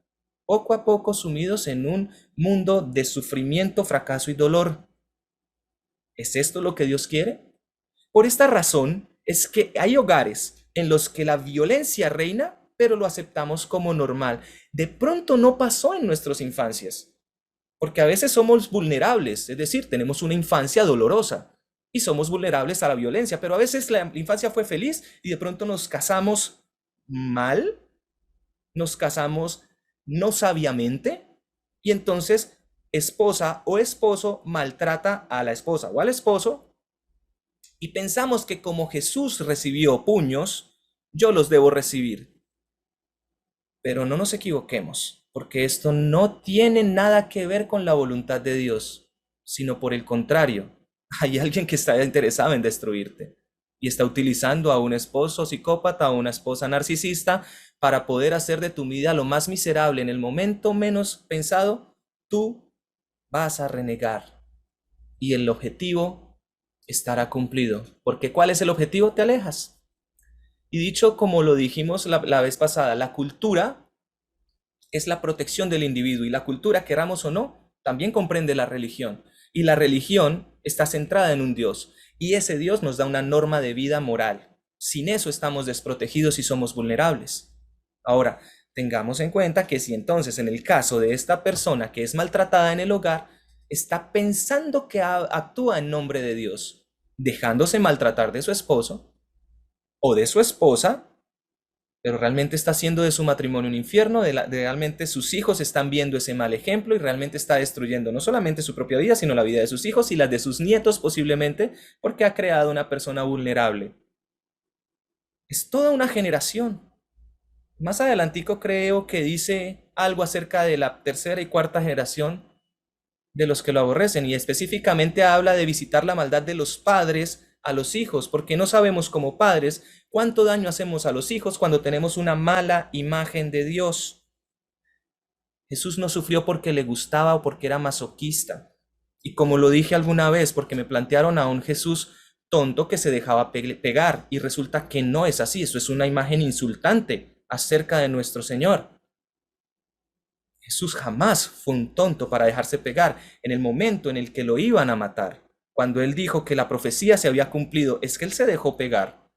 poco a poco sumidos en un mundo de sufrimiento, fracaso y dolor. ¿Es esto lo que Dios quiere? Por esta razón es que hay hogares en los que la violencia reina, pero lo aceptamos como normal. De pronto no pasó en nuestras infancias, porque a veces somos vulnerables, es decir, tenemos una infancia dolorosa y somos vulnerables a la violencia, pero a veces la infancia fue feliz y de pronto nos casamos mal, nos casamos no sabiamente, y entonces esposa o esposo maltrata a la esposa o al esposo, y pensamos que como Jesús recibió puños, yo los debo recibir. Pero no nos equivoquemos, porque esto no tiene nada que ver con la voluntad de Dios, sino por el contrario, hay alguien que está interesado en destruirte y está utilizando a un esposo psicópata o una esposa narcisista para poder hacer de tu vida lo más miserable. En el momento menos pensado, tú vas a renegar y el objetivo estará cumplido. Porque ¿cuál es el objetivo? Te alejas. Y dicho como lo dijimos la vez pasada, la cultura es la protección del individuo, y la cultura, queramos o no, también comprende la religión. Y la religión está centrada en un Dios, y ese Dios nos da una norma de vida moral. Sin eso estamos desprotegidos y somos vulnerables. Ahora, tengamos en cuenta que si entonces en el caso de esta persona que es maltratada en el hogar, está pensando que actúa en nombre de Dios, dejándose maltratar de su esposo o de su esposa, pero realmente está haciendo de su matrimonio un infierno, realmente sus hijos están viendo ese mal ejemplo y realmente está destruyendo no solamente su propia vida, sino la vida de sus hijos y las de sus nietos posiblemente, porque ha creado una persona vulnerable. Es toda una generación. Más adelantico creo que dice algo acerca de la tercera y cuarta generación de los que lo aborrecen, y específicamente habla de visitar la maldad de los padres a los hijos, porque no sabemos como padres cuánto daño hacemos a los hijos cuando tenemos una mala imagen de Dios. Jesús no sufrió porque le gustaba o porque era masoquista. Y como lo dije alguna vez, porque me plantearon a un Jesús tonto que se dejaba pegar, y resulta que no es así. Eso es una imagen insultante acerca de nuestro Señor. Jesús jamás fue un tonto para dejarse pegar. En el momento en el que lo iban a matar, cuando él dijo que la profecía se había cumplido, es que él se dejó pegar.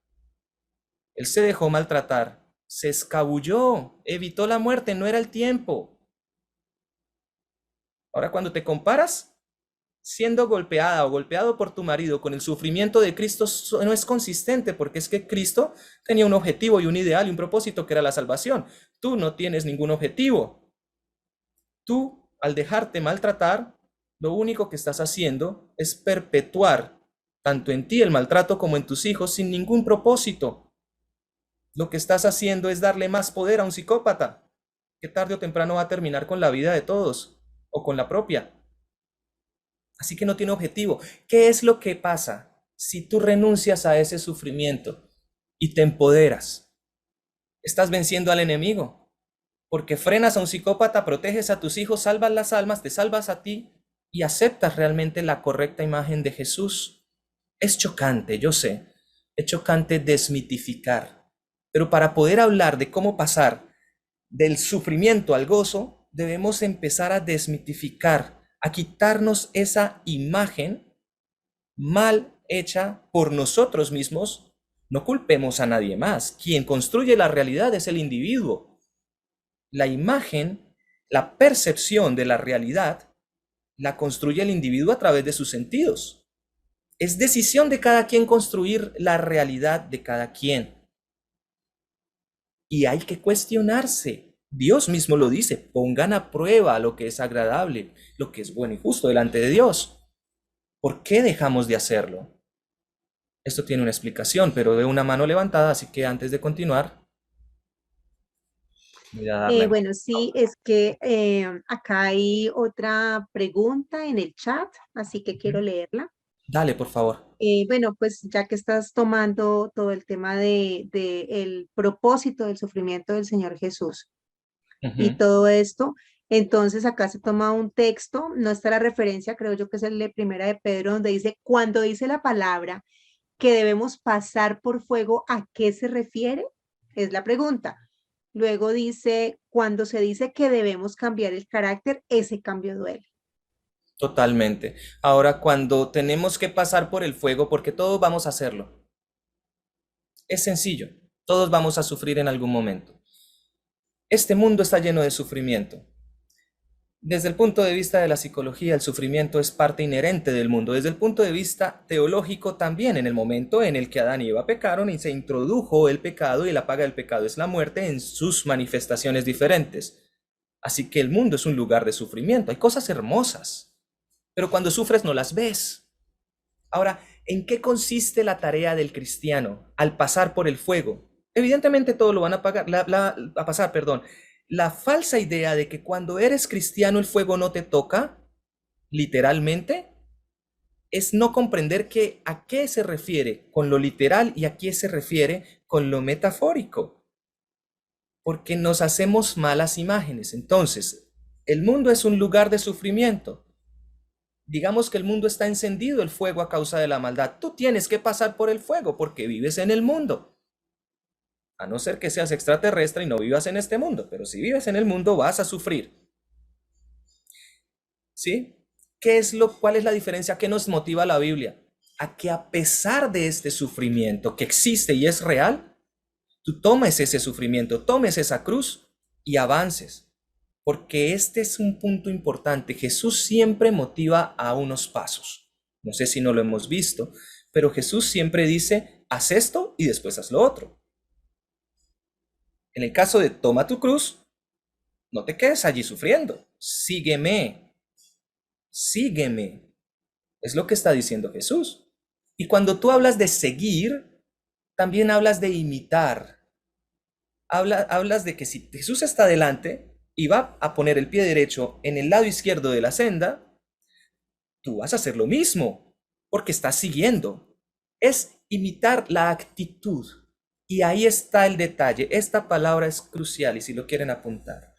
Él se dejó maltratar, se escabulló, evitó la muerte, no era el tiempo. Ahora, cuando te comparas siendo golpeada o golpeado por tu marido con el sufrimiento de Cristo, no es consistente, porque es que Cristo tenía un objetivo y un ideal y un propósito que era la salvación. Tú no tienes ningún objetivo. Tú, al dejarte maltratar, lo único que estás haciendo es perpetuar tanto en ti el maltrato como en tus hijos sin ningún propósito. Lo que estás haciendo es darle más poder a un psicópata, que tarde o temprano va a terminar con la vida de todos o con la propia. Así que no tiene objetivo. ¿Qué es lo que pasa si tú renuncias a ese sufrimiento y te empoderas? Estás venciendo al enemigo. Porque frenas a un psicópata, proteges a tus hijos, salvas las almas, te salvas a ti y aceptas realmente la correcta imagen de Jesús. Es chocante, yo sé, es chocante desmitificar. Pero para poder hablar de cómo pasar del sufrimiento al gozo, debemos empezar a desmitificar, a quitarnos esa imagen mal hecha por nosotros mismos, no culpemos a nadie más. Quien construye la realidad es el individuo. La imagen, la percepción de la realidad, la construye el individuo a través de sus sentidos. Es decisión de cada quien construir la realidad de cada quien. Y hay que cuestionarse. Dios mismo lo dice, pongan a prueba lo que es agradable, lo que es bueno y justo delante de Dios. ¿Por qué dejamos de hacerlo? Esto tiene una explicación, pero veo una mano levantada, así que antes de continuar, voy a darle. Bueno, sí, es que acá hay otra pregunta en el chat, así que quiero leerla. Dale, por favor. Bueno, pues ya que estás tomando todo el tema de el propósito del sufrimiento del Señor Jesús y todo esto, entonces acá se toma un texto, no está la referencia, creo yo que es el de Primera de Pedro, donde dice, cuando dice la palabra que debemos pasar por fuego, ¿a qué se refiere? Es la pregunta. Luego dice, cuando se dice que debemos cambiar el carácter, ese cambio duele. Totalmente. Ahora, cuando tenemos que pasar por el fuego, porque todos vamos a hacerlo, es sencillo, todos vamos a sufrir en algún momento. Este mundo está lleno de sufrimiento. Desde el punto de vista de la psicología, el sufrimiento es parte inherente del mundo. Desde el punto de vista teológico también, en el momento en el que Adán y Eva pecaron y se introdujo el pecado y la paga del pecado es la muerte en sus manifestaciones diferentes. Así que el mundo es un lugar de sufrimiento. Hay cosas hermosas, pero cuando sufres no las ves. Ahora, ¿en qué consiste la tarea del cristiano al pasar por el fuego? Evidentemente todo lo van a pasar. La falsa idea de que cuando eres cristiano el fuego no te toca, literalmente, es no comprender a qué se refiere con lo literal y a qué se refiere con lo metafórico. Porque nos hacemos malas imágenes. Entonces, el mundo es un lugar de sufrimiento. Digamos que el mundo está encendido, el fuego a causa de la maldad. Tú tienes que pasar por el fuego porque vives en el mundo. A no ser que seas extraterrestre y no vivas en este mundo, pero si vives en el mundo vas a sufrir. ¿Sí? ¿Cuál es la diferencia? ¿Qué nos motiva la Biblia? A que a pesar de este sufrimiento que existe y es real, tú tomes ese sufrimiento, tomes esa cruz y avances. Porque este es un punto importante. Jesús siempre motiva a unos pasos. No sé si no lo hemos visto, pero Jesús siempre dice, haz esto y después haz lo otro. En el caso de toma tu cruz, no te quedes allí sufriendo. Sígueme. Sígueme. Es lo que está diciendo Jesús. Y cuando tú hablas de seguir, también hablas de imitar. Hablas de que si Jesús está delante y va a poner el pie derecho en el lado izquierdo de la senda, tú vas a hacer lo mismo, porque estás siguiendo. Es imitar la actitud. Y ahí está el detalle. Esta palabra es crucial y si lo quieren apuntar.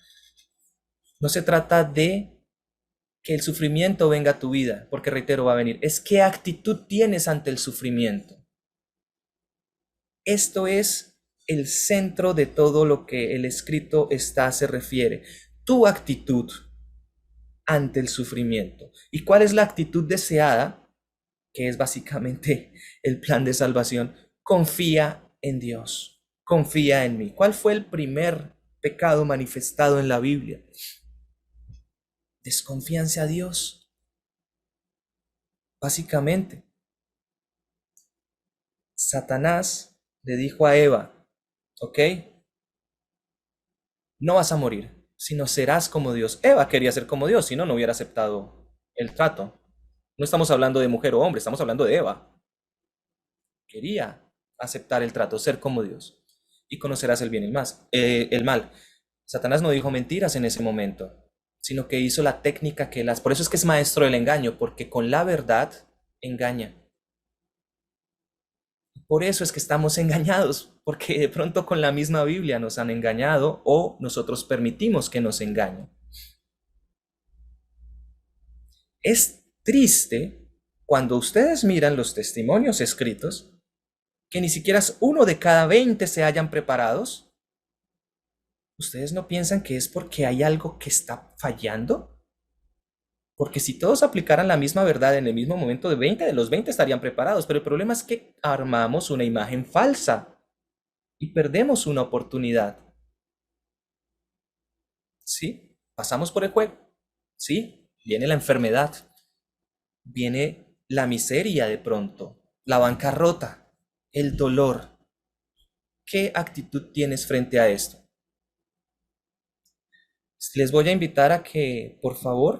No se trata de que el sufrimiento venga a tu vida, porque reitero, va a venir. Es qué actitud tienes ante el sufrimiento. Esto es el centro de todo lo que el escrito se refiere. Tu actitud ante el sufrimiento. ¿Y cuál es la actitud deseada? Que es básicamente el plan de salvación. Confía en Dios. Confía en mí. ¿Cuál fue el primer pecado manifestado en la Biblia? Desconfianza a Dios. Básicamente. Satanás le dijo a Eva, ¿ok? No vas a morir, sino serás como Dios. Eva quería ser como Dios, si no, no hubiera aceptado el trato. No estamos hablando de mujer o hombre, estamos hablando de Eva. Quería aceptar el trato, ser como Dios. Y conocerás el bien y el mal. Satanás no dijo mentiras en ese momento, sino que hizo la técnica por eso es que es maestro del engaño, porque con la verdad engaña. Por eso es que estamos engañados, porque de pronto con la misma Biblia nos han engañado o nosotros permitimos que nos engañen. Es triste cuando ustedes miran los testimonios escritos que ni siquiera uno de cada 20 se hayan preparados. ¿Ustedes no piensan que es porque hay algo que está fallando? Porque si todos aplicaran la misma verdad en el mismo momento, de los 20 estarían preparados, pero el problema es que armamos una imagen falsa y perdemos una oportunidad. ¿Sí? Pasamos por el juego. ¿Sí? Viene la enfermedad, viene la miseria de pronto, la bancarrota, el dolor. ¿Qué actitud tienes frente a esto? Les voy a invitar a que, por favor,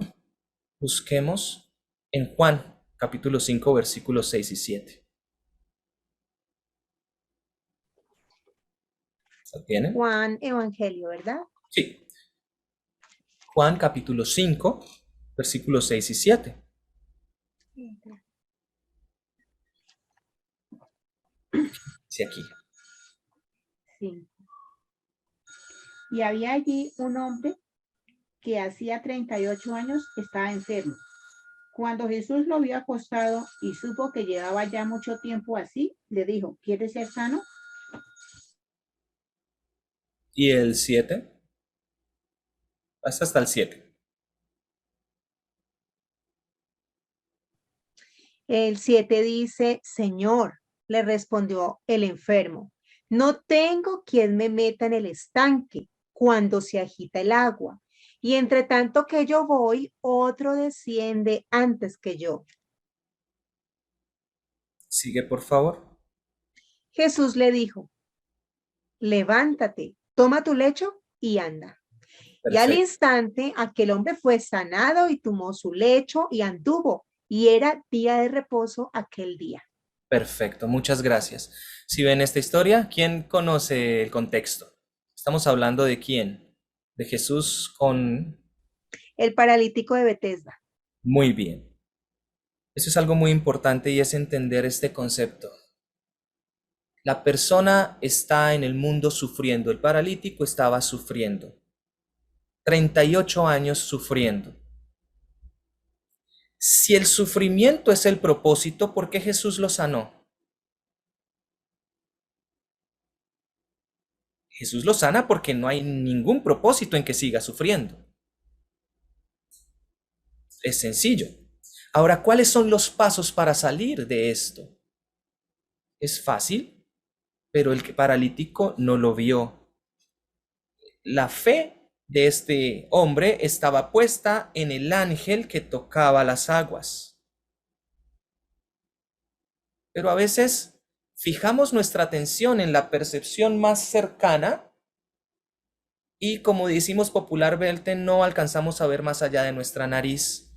busquemos en Juan, capítulo 5, versículos 6 y 7. ¿Lo tienen? Juan Evangelio, ¿verdad? Sí. Juan, capítulo 5, versículos 6 y 7. Sí, aquí. Sí. Y había allí un hombre que hacía 38 años estaba enfermo. Cuando Jesús lo vio acostado y supo que llevaba ya mucho tiempo así, le dijo, ¿quieres ser sano? ¿Y el 7? Hasta el 7. El 7 dice, Señor, le respondió el enfermo, no tengo quien me meta en el estanque cuando se agita el agua. Y entre tanto que yo voy, otro desciende antes que yo. Sigue, por favor. Jesús le dijo, levántate, toma tu lecho y anda. Y al Perfecto. instante aquel hombre fue sanado y tomó su lecho y anduvo. Y era día de reposo aquel día. Perfecto, muchas gracias. Si ven esta historia, ¿quién conoce el contexto? Estamos hablando de quién, de Jesús con... El paralítico de Betesda. Muy bien. Eso es algo muy importante y es entender este concepto. La persona está en el mundo sufriendo, el paralítico estaba sufriendo. 38 años sufriendo. Si el sufrimiento es el propósito, ¿por qué Jesús lo sanó? Jesús lo sana porque no hay ningún propósito en que siga sufriendo. Es sencillo. Ahora, ¿cuáles son los pasos para salir de esto? Es fácil, pero el paralítico no lo vio. La fe de este hombre estaba puesta en el ángel que tocaba las aguas. Pero a veces fijamos nuestra atención en la percepción más cercana y, como decimos popularmente, no alcanzamos a ver más allá de nuestra nariz.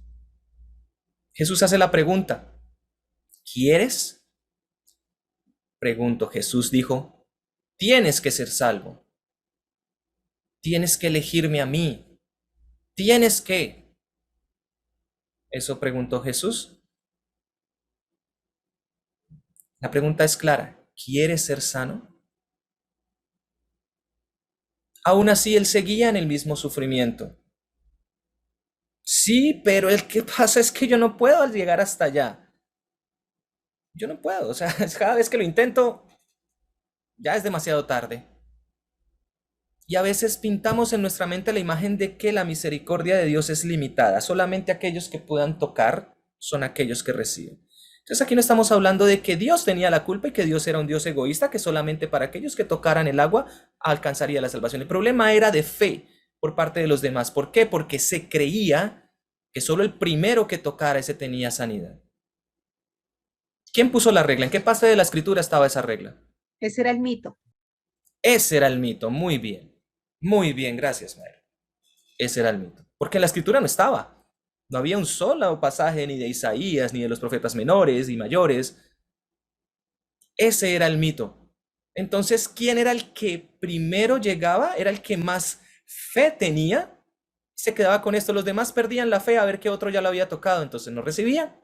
Jesús hace la pregunta, ¿quieres? Pregunto, Jesús dijo, tienes que ser salvo. Tienes que elegirme a mí. Tienes que. Eso preguntó Jesús. La pregunta es clara, ¿quieres ser sano? Aún así, él seguía en el mismo sufrimiento. Sí, pero el que pasa es que yo no puedo llegar hasta allá. Yo no puedo, o sea, cada vez que lo intento, ya es demasiado tarde. Y a veces pintamos en nuestra mente la imagen de que la misericordia de Dios es limitada. Solamente aquellos que puedan tocar son aquellos que reciben. Entonces aquí no estamos hablando de que Dios tenía la culpa y que Dios era un Dios egoísta, que solamente para aquellos que tocaran el agua alcanzaría la salvación. El problema era de fe por parte de los demás. ¿Por qué? Porque se creía que solo el primero que tocara ese tenía sanidad. ¿Quién puso la regla? ¿En qué parte de la escritura estaba esa regla? Ese era el mito. Ese era el mito. Muy bien. Muy bien, gracias, Mayra. Ese era el mito. Porque en la escritura no estaba. No había un solo pasaje ni de Isaías, ni de los profetas menores y mayores. Ese era el mito. Entonces, ¿quién era el que primero llegaba? Era el que más fe tenía. Se quedaba con esto. Los demás perdían la fe a ver qué otro ya lo había tocado. Entonces no recibían.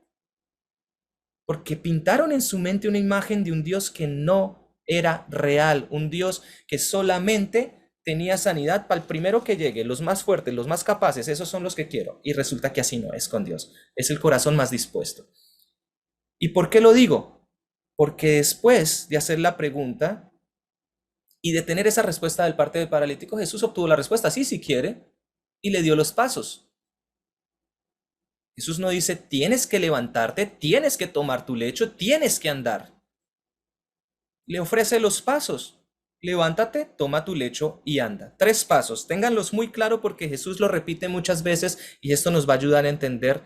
Porque pintaron en su mente una imagen de un Dios que no era real. Un Dios que solamente tenía sanidad para el primero que llegue, los más fuertes, los más capaces, esos son los que quiero. Y resulta que así no es con Dios. Es el corazón más dispuesto. ¿Y por qué lo digo? Porque después de hacer la pregunta y de tener esa respuesta del parte del paralítico, Jesús obtuvo la respuesta, sí, si quiere, y le dio los pasos. Jesús no dice, tienes que levantarte, tienes que tomar tu lecho, tienes que andar. Le ofrece los pasos. Levántate, toma tu lecho y anda. 3 pasos. Ténganlos muy claro porque Jesús lo repite muchas veces y esto nos va a ayudar a entender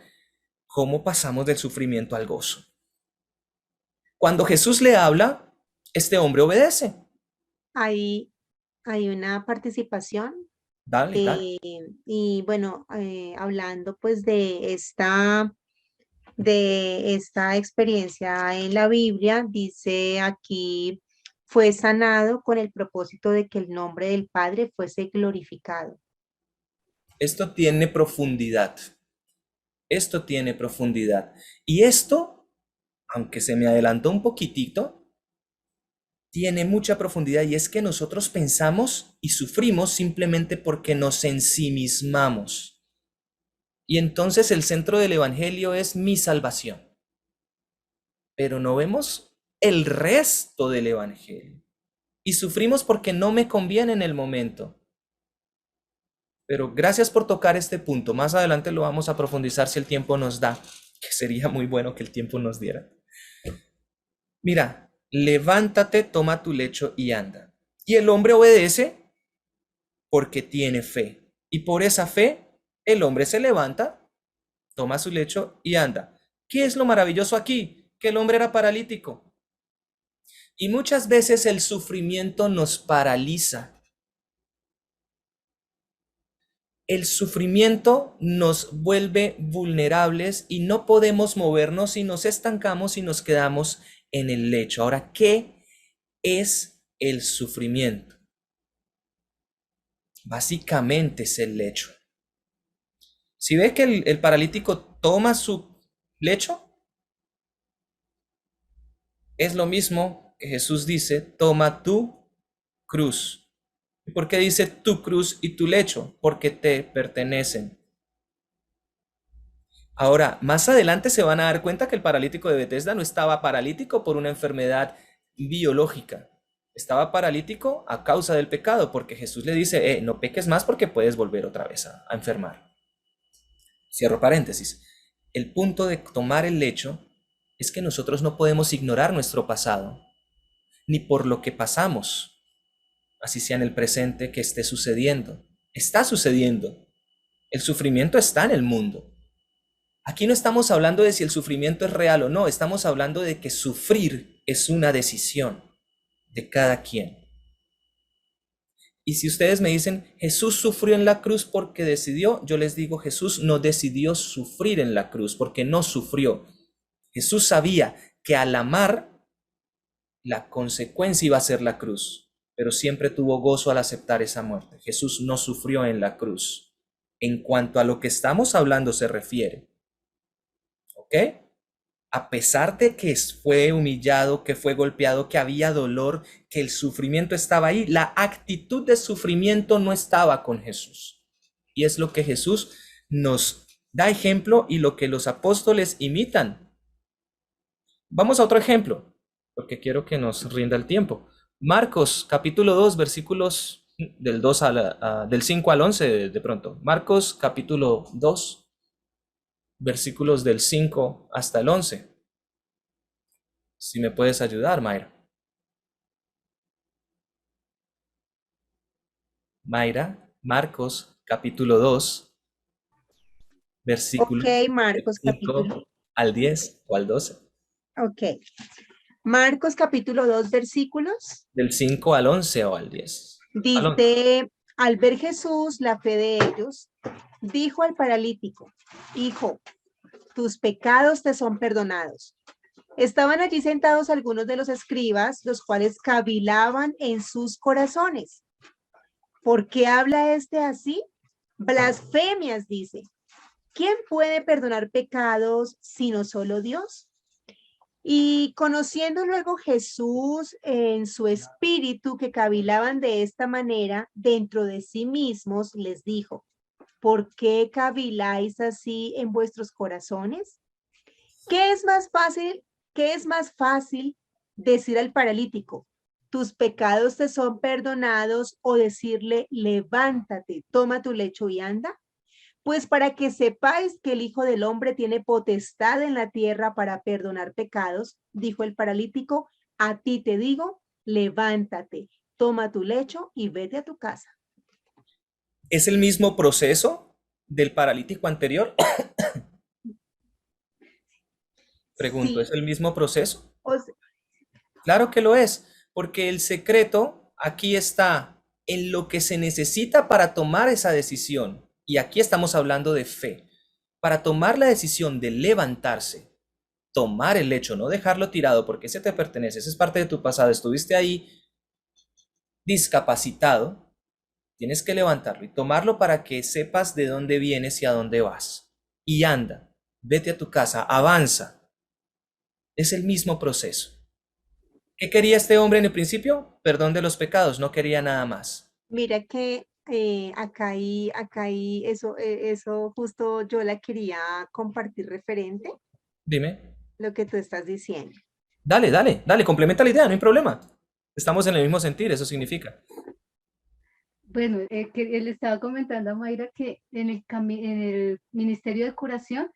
cómo pasamos del sufrimiento al gozo. Cuando Jesús le habla, este hombre obedece. Ahí hay una participación. Dale, dale. Y bueno, hablando pues de esta experiencia en la Biblia, dice aquí, fue sanado con el propósito de que el nombre del Padre fuese glorificado. Esto tiene profundidad. Esto tiene profundidad. Y esto, aunque se me adelantó un poquitito, tiene mucha profundidad y es que nosotros pensamos y sufrimos simplemente porque nos ensimismamos. Y entonces el centro del evangelio es mi salvación. Pero no vemos el resto del evangelio. Y sufrimos porque no me conviene en el momento. Pero gracias por tocar este punto. Más adelante lo vamos a profundizar si el tiempo nos da, que sería muy bueno que el tiempo nos diera. Mira, levántate, toma tu lecho y anda. Y el hombre obedece porque tiene fe. Y por esa fe, el hombre se levanta, toma su lecho y anda. ¿Qué es lo maravilloso aquí? Que el hombre era paralítico. Y muchas veces el sufrimiento nos paraliza. El sufrimiento nos vuelve vulnerables y no podemos movernos y nos estancamos y nos quedamos en el lecho. Ahora, ¿qué es el sufrimiento? Básicamente es el lecho. Si ve que el paralítico toma su lecho, es lo mismo que Jesús dice, toma tu cruz. ¿Por qué dice tu cruz y tu lecho? Porque te pertenecen. Ahora, más adelante se van a dar cuenta que el paralítico de Betesda no estaba paralítico por una enfermedad biológica. Estaba paralítico a causa del pecado, porque Jesús le dice, no peques más porque puedes volver otra vez a enfermar. Cierro paréntesis. El punto de tomar el lecho es que nosotros no podemos ignorar nuestro pasado, ni por lo que pasamos, así sea en el presente que esté sucediendo. Está sucediendo. El sufrimiento está en el mundo. Aquí no estamos hablando de si el sufrimiento es real o no, estamos hablando de que sufrir es una decisión de cada quien. Y si ustedes me dicen, Jesús sufrió en la cruz porque decidió, yo les digo, Jesús no decidió sufrir en la cruz porque no sufrió. Jesús sabía que al amar, la consecuencia iba a ser la cruz, pero siempre tuvo gozo al aceptar esa muerte. Jesús no sufrió en la cruz. En cuanto a lo que estamos hablando se refiere. ¿Ok? A pesar de que fue humillado, que fue golpeado, que había dolor, que el sufrimiento estaba ahí, la actitud de sufrimiento no estaba con Jesús. Y es lo que Jesús nos da ejemplo y lo que los apóstoles imitan. Vamos a otro ejemplo, porque quiero que nos rinda el tiempo. Marcos capítulo 2, versículos del 5 al 11 de pronto. Marcos capítulo 2. Versículos del 5 hasta el 11. Si me puedes ayudar, Mayra. Mayra, Marcos, capítulo 2, versículos Ok, Marcos del capítulo. 5 al 10 o al 12. Ok. Marcos capítulo 2, versículos. Del 5 al 11 o al 10. Dice, al ver Jesús la fe de ellos, dijo al paralítico, hijo, tus pecados te son perdonados. Estaban allí sentados algunos de los escribas, los cuales cavilaban en sus corazones. ¿Por qué habla este así? Blasfemias, dice. ¿Quién puede perdonar pecados sino solo Dios? Y conociendo luego Jesús en su espíritu que cavilaban de esta manera dentro de sí mismos, les dijo, ¿por qué caviláis así en vuestros corazones? ¿Qué es más fácil decir al paralítico, tus pecados te son perdonados, o decirle, levántate, toma tu lecho y anda? Pues para que sepáis que el Hijo del Hombre tiene potestad en la tierra para perdonar pecados, dijo el paralítico, a ti te digo, levántate, toma tu lecho y vete a tu casa. ¿Es el mismo proceso del paralítico anterior? Pregunto, ¿es Sí, el mismo proceso? o se- Claro que lo es, porque el secreto aquí está en lo que se necesita para tomar esa decisión. Y aquí estamos hablando de fe. Para tomar la decisión de levantarse, tomar el hecho, no dejarlo tirado porque ese te pertenece, ese es parte de tu pasado, estuviste ahí discapacitado, tienes que levantarlo y tomarlo para que sepas de dónde vienes y a dónde vas. Y anda, vete a tu casa, avanza. Es el mismo proceso. ¿Qué quería este hombre en el principio? Perdón de los pecados, no quería nada más. mira que acá hay eso justo yo la quería compartir referente, Dime. lo que tú estás diciendo. Dale, dale, dale, complementa la idea, no hay problema. Estamos en el mismo sentir, eso significa. Bueno, que él estaba comentando a Mayra que en el Ministerio de Curación,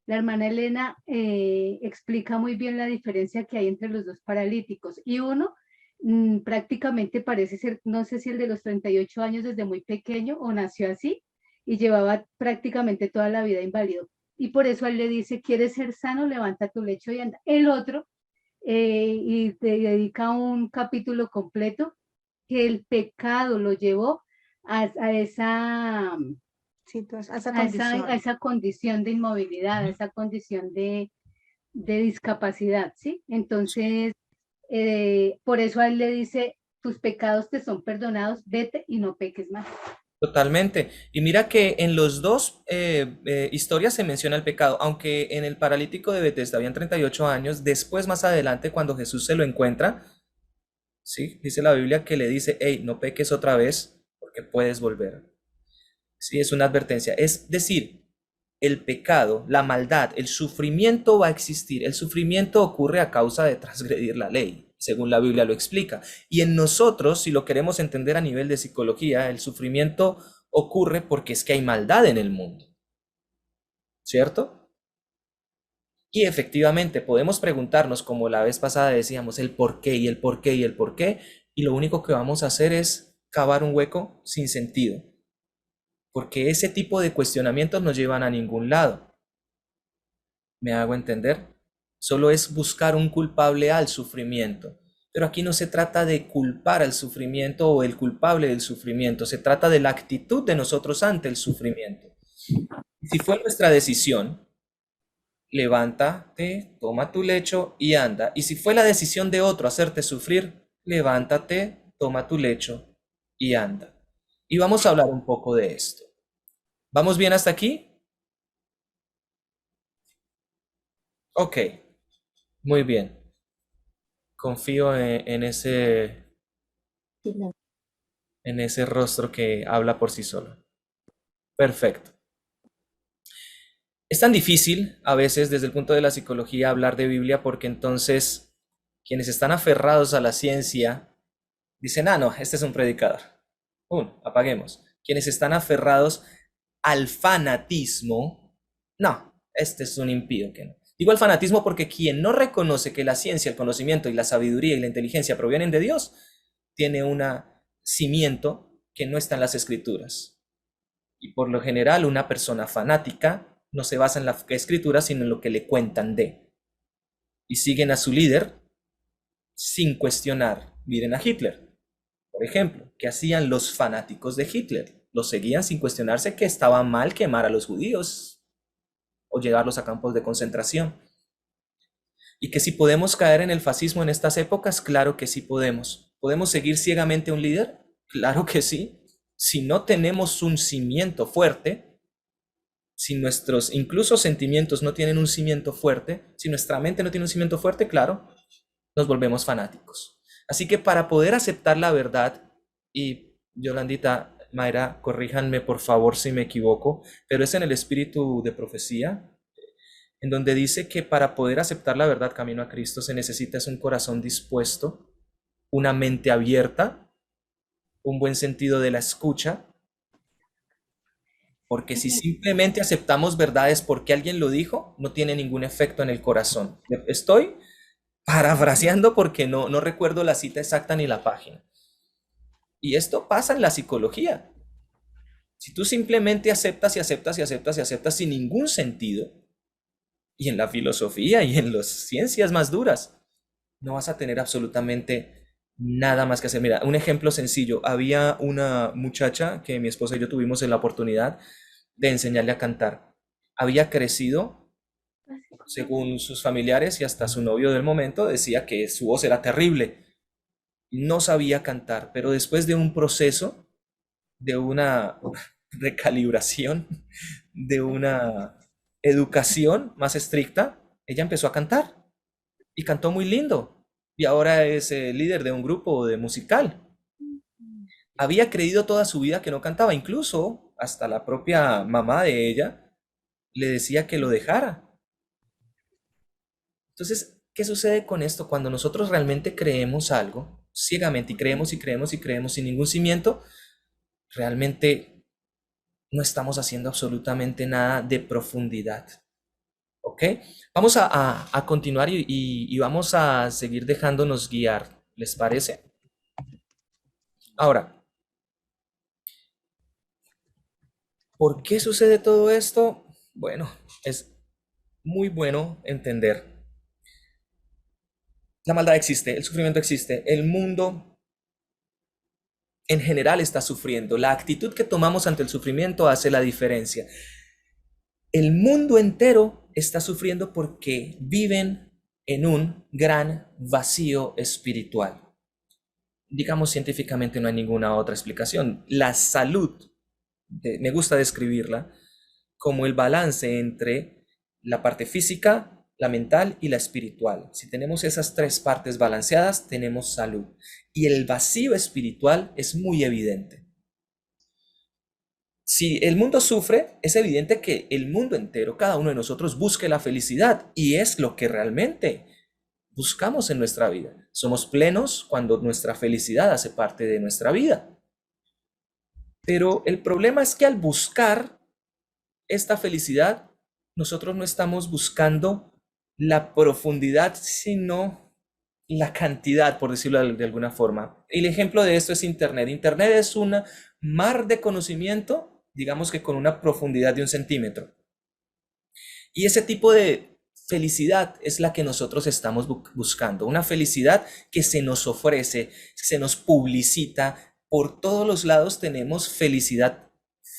la hermana Elena explica muy bien la diferencia que hay entre los dos paralíticos. Y uno prácticamente parece ser, no sé si el de los 38 años desde muy pequeño o nació así y llevaba prácticamente toda la vida inválido. Y por eso él le dice, ¿quieres ser sano? Levanta tu lecho y anda. El otro, y te dedica un capítulo completo, que el pecado lo llevó a esa, Esa a condición. esa condición de inmovilidad, a Ujú. esa condición de discapacidad, ¿sí? Entonces, por eso a él le dice, tus pecados te son perdonados, vete y no peques más. Totalmente. Y mira que en los dos historias se menciona el pecado, aunque en el paralítico de Betesda habían 38 años, después más adelante cuando Jesús se lo encuentra, ¿sí? Dice la Biblia que le dice, hey, no peques otra vez porque puedes volver. Sí, es una advertencia. Es decir, el pecado, la maldad, el sufrimiento va a existir. El sufrimiento ocurre a causa de transgredir la ley, según la Biblia lo explica. Y en nosotros, si lo queremos entender a nivel de psicología, el sufrimiento ocurre porque es que hay maldad en el mundo, ¿cierto? Y efectivamente podemos preguntarnos, como la vez pasada decíamos, el por qué y el por qué y el por qué, y lo único que vamos a hacer es cavar un hueco sin sentido, porque ese tipo de cuestionamientos no llevan a ningún lado. ¿Me hago entender? Solo es buscar un culpable al sufrimiento. Pero aquí no se trata de culpar al sufrimiento o el culpable del sufrimiento, se trata de la actitud de nosotros ante el sufrimiento. Si fue nuestra decisión, levántate, toma tu lecho y anda. Y si fue la decisión de otro hacerte sufrir, levántate, toma tu lecho y anda. Y vamos a hablar un poco de esto. ¿Vamos bien hasta aquí? Ok, muy bien. Confío en ese rostro que habla por sí solo. Perfecto. Es tan difícil a veces desde el punto de la psicología hablar de Biblia porque entonces quienes están aferrados a la ciencia dicen, ah, no, este es un predicador. Apaguemos. Quienes están aferrados al fanatismo, no, este es un impío que no. Digo al fanatismo porque quien no reconoce que la ciencia, el conocimiento y la sabiduría y la inteligencia provienen de Dios, tiene un cimiento que no está en las escrituras. Y por lo general una persona fanática no se basa en la escritura, sino en lo que le cuentan de. Y siguen a su líder sin cuestionar. Miren a Hitler, por ejemplo, ¿qué hacían los fanáticos de Hitler? Los seguían sin cuestionarse que estaba mal quemar a los judíos o llevarlos a campos de concentración. Y que si podemos caer en el fascismo en estas épocas, claro que sí podemos. ¿Podemos seguir ciegamente a un líder? Claro que sí. Si no tenemos un cimiento fuerte, si nuestros incluso sentimientos no tienen un cimiento fuerte, si nuestra mente no tiene un cimiento fuerte, claro, nos volvemos fanáticos. Así que para poder aceptar la verdad, y Yolandita, Mayra, corríjanme por favor si me equivoco, pero es en el espíritu de profecía, en donde dice que para poder aceptar la verdad camino a Cristo se necesita un corazón dispuesto, una mente abierta, un buen sentido de la escucha. Porque si simplemente aceptamos verdades porque alguien lo dijo, no tiene ningún efecto en el corazón. Estoy parafraseando porque no recuerdo la cita exacta ni la página. Y esto pasa en la psicología. Si tú simplemente aceptas y aceptas y aceptas y aceptas sin ningún sentido, y en la filosofía y en las ciencias más duras, no vas a tener absolutamente nada más que hacer. Mira, un ejemplo sencillo. Había una muchacha que mi esposa y yo tuvimos la oportunidad de enseñarle a cantar. Había crecido, según sus familiares y hasta su novio del momento, decía que su voz era terrible. No sabía cantar, pero después de un proceso, de una recalibración, de una educación más estricta, ella empezó a cantar y cantó muy lindo. Y ahora es líder de un grupo de musical. Había creído toda su vida que no cantaba, incluso hasta la propia mamá de ella le decía que lo dejara. Entonces, ¿qué sucede con esto? Cuando nosotros realmente creemos algo ciegamente y creemos y creemos y creemos sin ningún cimiento, realmente no estamos haciendo absolutamente nada de profundidad. ¿Ok? Vamos a continuar y vamos a seguir dejándonos guiar. ¿Les parece? Ahora, ¿por qué sucede todo esto? Bueno, es muy bueno entender. La maldad existe, el sufrimiento existe, el mundo en general está sufriendo. La actitud que tomamos ante el sufrimiento hace la diferencia. El mundo entero está sufriendo porque viven en un gran vacío espiritual. Digamos, científicamente no hay ninguna otra explicación. La salud, me gusta describirla como el balance entre la parte física, la mental y la espiritual. Si tenemos esas tres partes balanceadas, tenemos salud. Y el vacío espiritual es muy evidente. Si el mundo sufre, es evidente que el mundo entero, cada uno de nosotros, busque la felicidad y es lo que realmente buscamos en nuestra vida. Somos plenos cuando nuestra felicidad hace parte de nuestra vida. Pero el problema es que al buscar esta felicidad, nosotros no estamos buscando la profundidad, sino la cantidad, por decirlo de alguna forma. El ejemplo de esto es Internet. Internet es un mar de conocimiento, digamos que con una profundidad de 1 centímetro. Y ese tipo de felicidad es la que nosotros estamos buscando. Una felicidad que se nos ofrece, se nos publicita. Por todos los lados tenemos felicidad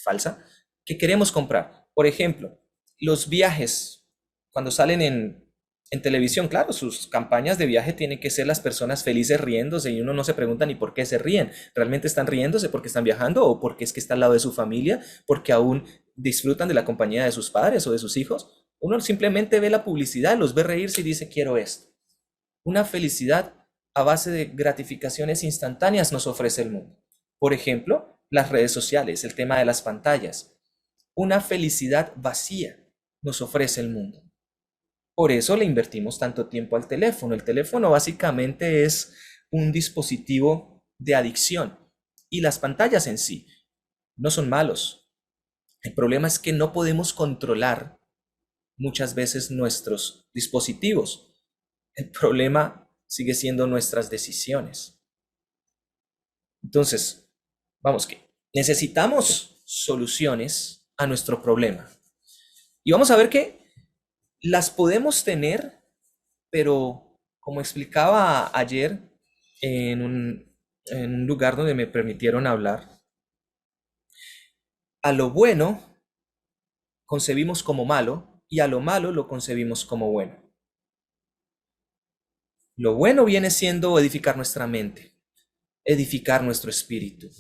falsa que queremos comprar. Por ejemplo, los viajes, cuando salen en televisión, claro, sus campañas de viaje tienen que ser las personas felices riéndose y uno no se pregunta ni por qué se ríen. ¿Realmente están riéndose porque están viajando o porque es que está al lado de su familia, porque aún disfrutan de la compañía de sus padres o de sus hijos? Uno simplemente ve la publicidad, los ve reírse y dice quiero esto. Una felicidad a base de gratificaciones instantáneas nos ofrece el mundo. Por ejemplo, las redes sociales, el tema de las pantallas. Una felicidad vacía nos ofrece el mundo. Por eso le invertimos tanto tiempo al teléfono. El teléfono básicamente es un dispositivo de adicción y las pantallas en sí no son malos. El problema es que no podemos controlar muchas veces nuestros dispositivos. El problema sigue siendo nuestras decisiones. Entonces, vamos que necesitamos soluciones a nuestro problema. Y vamos a ver que las podemos tener, pero como explicaba ayer en un lugar donde me permitieron hablar, a lo bueno concebimos como malo y a lo malo lo concebimos como bueno. Lo bueno viene siendo edificar nuestra mente, edificar nuestro espíritu,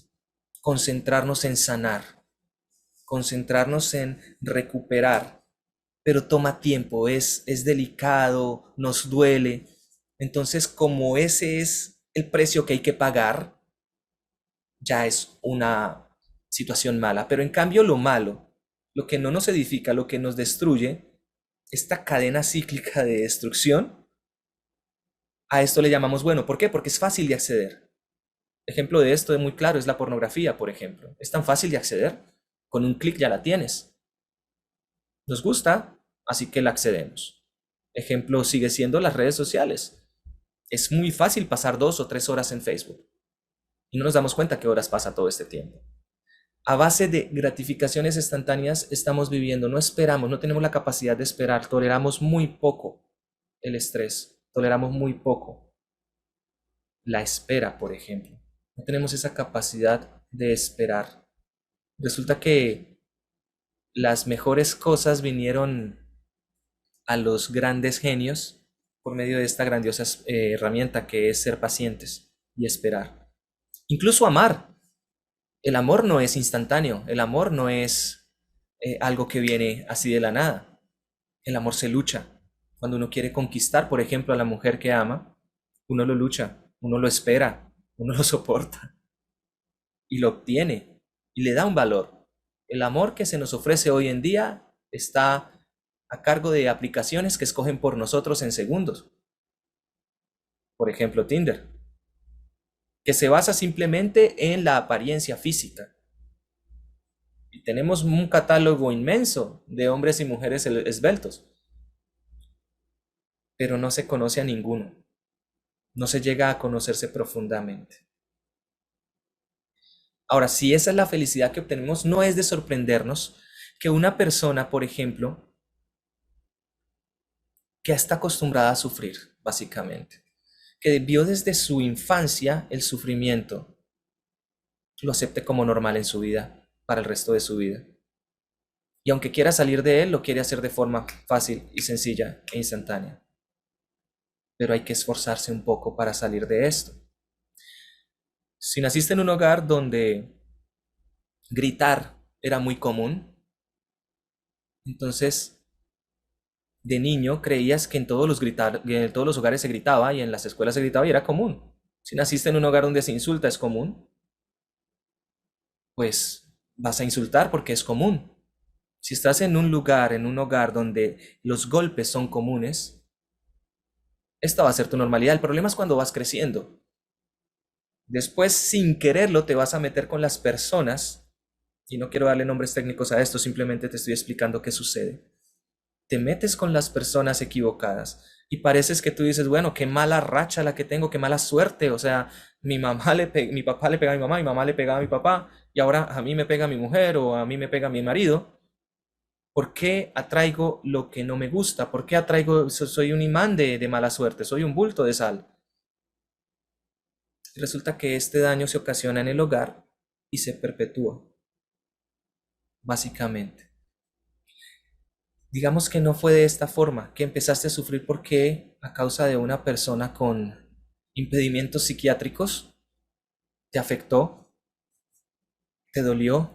concentrarnos en sanar, concentrarnos en recuperar, pero toma tiempo, es delicado, nos duele. Entonces, como ese es el precio que hay que pagar, ya es una situación mala. Pero en cambio lo malo, lo que no nos edifica, lo que nos destruye, esta cadena cíclica de destrucción, a esto le llamamos bueno. ¿Por qué? Porque es fácil de acceder. Ejemplo de esto muy claro es la pornografía, por ejemplo. Es tan fácil de acceder. Con un clic ya la tienes. Nos gusta, así que la accedemos. Ejemplo sigue siendo las redes sociales. Es muy fácil pasar 2 o 3 horas en Facebook y no nos damos cuenta qué horas pasa todo este tiempo. A base de gratificaciones instantáneas estamos viviendo, no esperamos, no tenemos la capacidad de esperar, toleramos muy poco el estrés, toleramos muy poco la espera, por ejemplo. No tenemos esa capacidad de esperar. Resulta que las mejores cosas vinieron a los grandes genios por medio de esta grandiosa herramienta que es ser pacientes y esperar. Incluso amar. El amor no es instantáneo, el amor no es algo que viene así de la nada. El amor se lucha. Cuando uno quiere conquistar, por ejemplo, a la mujer que ama, uno lo lucha, uno lo espera, uno lo soporta y lo obtiene y le da un valor. El amor que se nos ofrece hoy en día está a cargo de aplicaciones que escogen por nosotros en segundos. Por ejemplo, Tinder, que se basa simplemente en la apariencia física. Y tenemos un catálogo inmenso de hombres y mujeres esbeltos, pero no se conoce a ninguno. No se llega a conocerse profundamente. Ahora, si esa es la felicidad que obtenemos, no es de sorprendernos que una persona, por ejemplo, que está acostumbrada a sufrir, básicamente, que vio desde su infancia el sufrimiento, lo acepte como normal en su vida, para el resto de su vida. Y aunque quiera salir de él, lo quiere hacer de forma fácil y sencilla e instantánea. Pero hay que esforzarse un poco para salir de esto. Si naciste en un hogar donde gritar era muy común, entonces de niño creías que en todos los hogares se gritaba y en las escuelas se gritaba y era común. Si naciste en un hogar donde se insulta es común, pues vas a insultar porque es común. Si estás en un hogar donde los golpes son comunes, esta va a ser tu normalidad. El problema es cuando vas creciendo. Después, sin quererlo, te vas a meter con las personas, y no quiero darle nombres técnicos a esto, simplemente te estoy explicando qué sucede. Te metes con las personas equivocadas y pareces que tú dices, bueno, qué mala racha la que tengo, qué mala suerte, o sea, mi papá le pega a mi mamá le pegaba a mi papá, y ahora a mí me pega mi mujer o a mí me pega mi marido. ¿Por qué atraigo lo que no me gusta? ¿Por qué soy un imán de mala suerte? Soy un bulto de sal. Resulta que este daño se ocasiona en el hogar y se perpetúa, básicamente. Digamos que no fue de esta forma, que empezaste a sufrir porque a causa de una persona con impedimentos psiquiátricos te afectó, te dolió,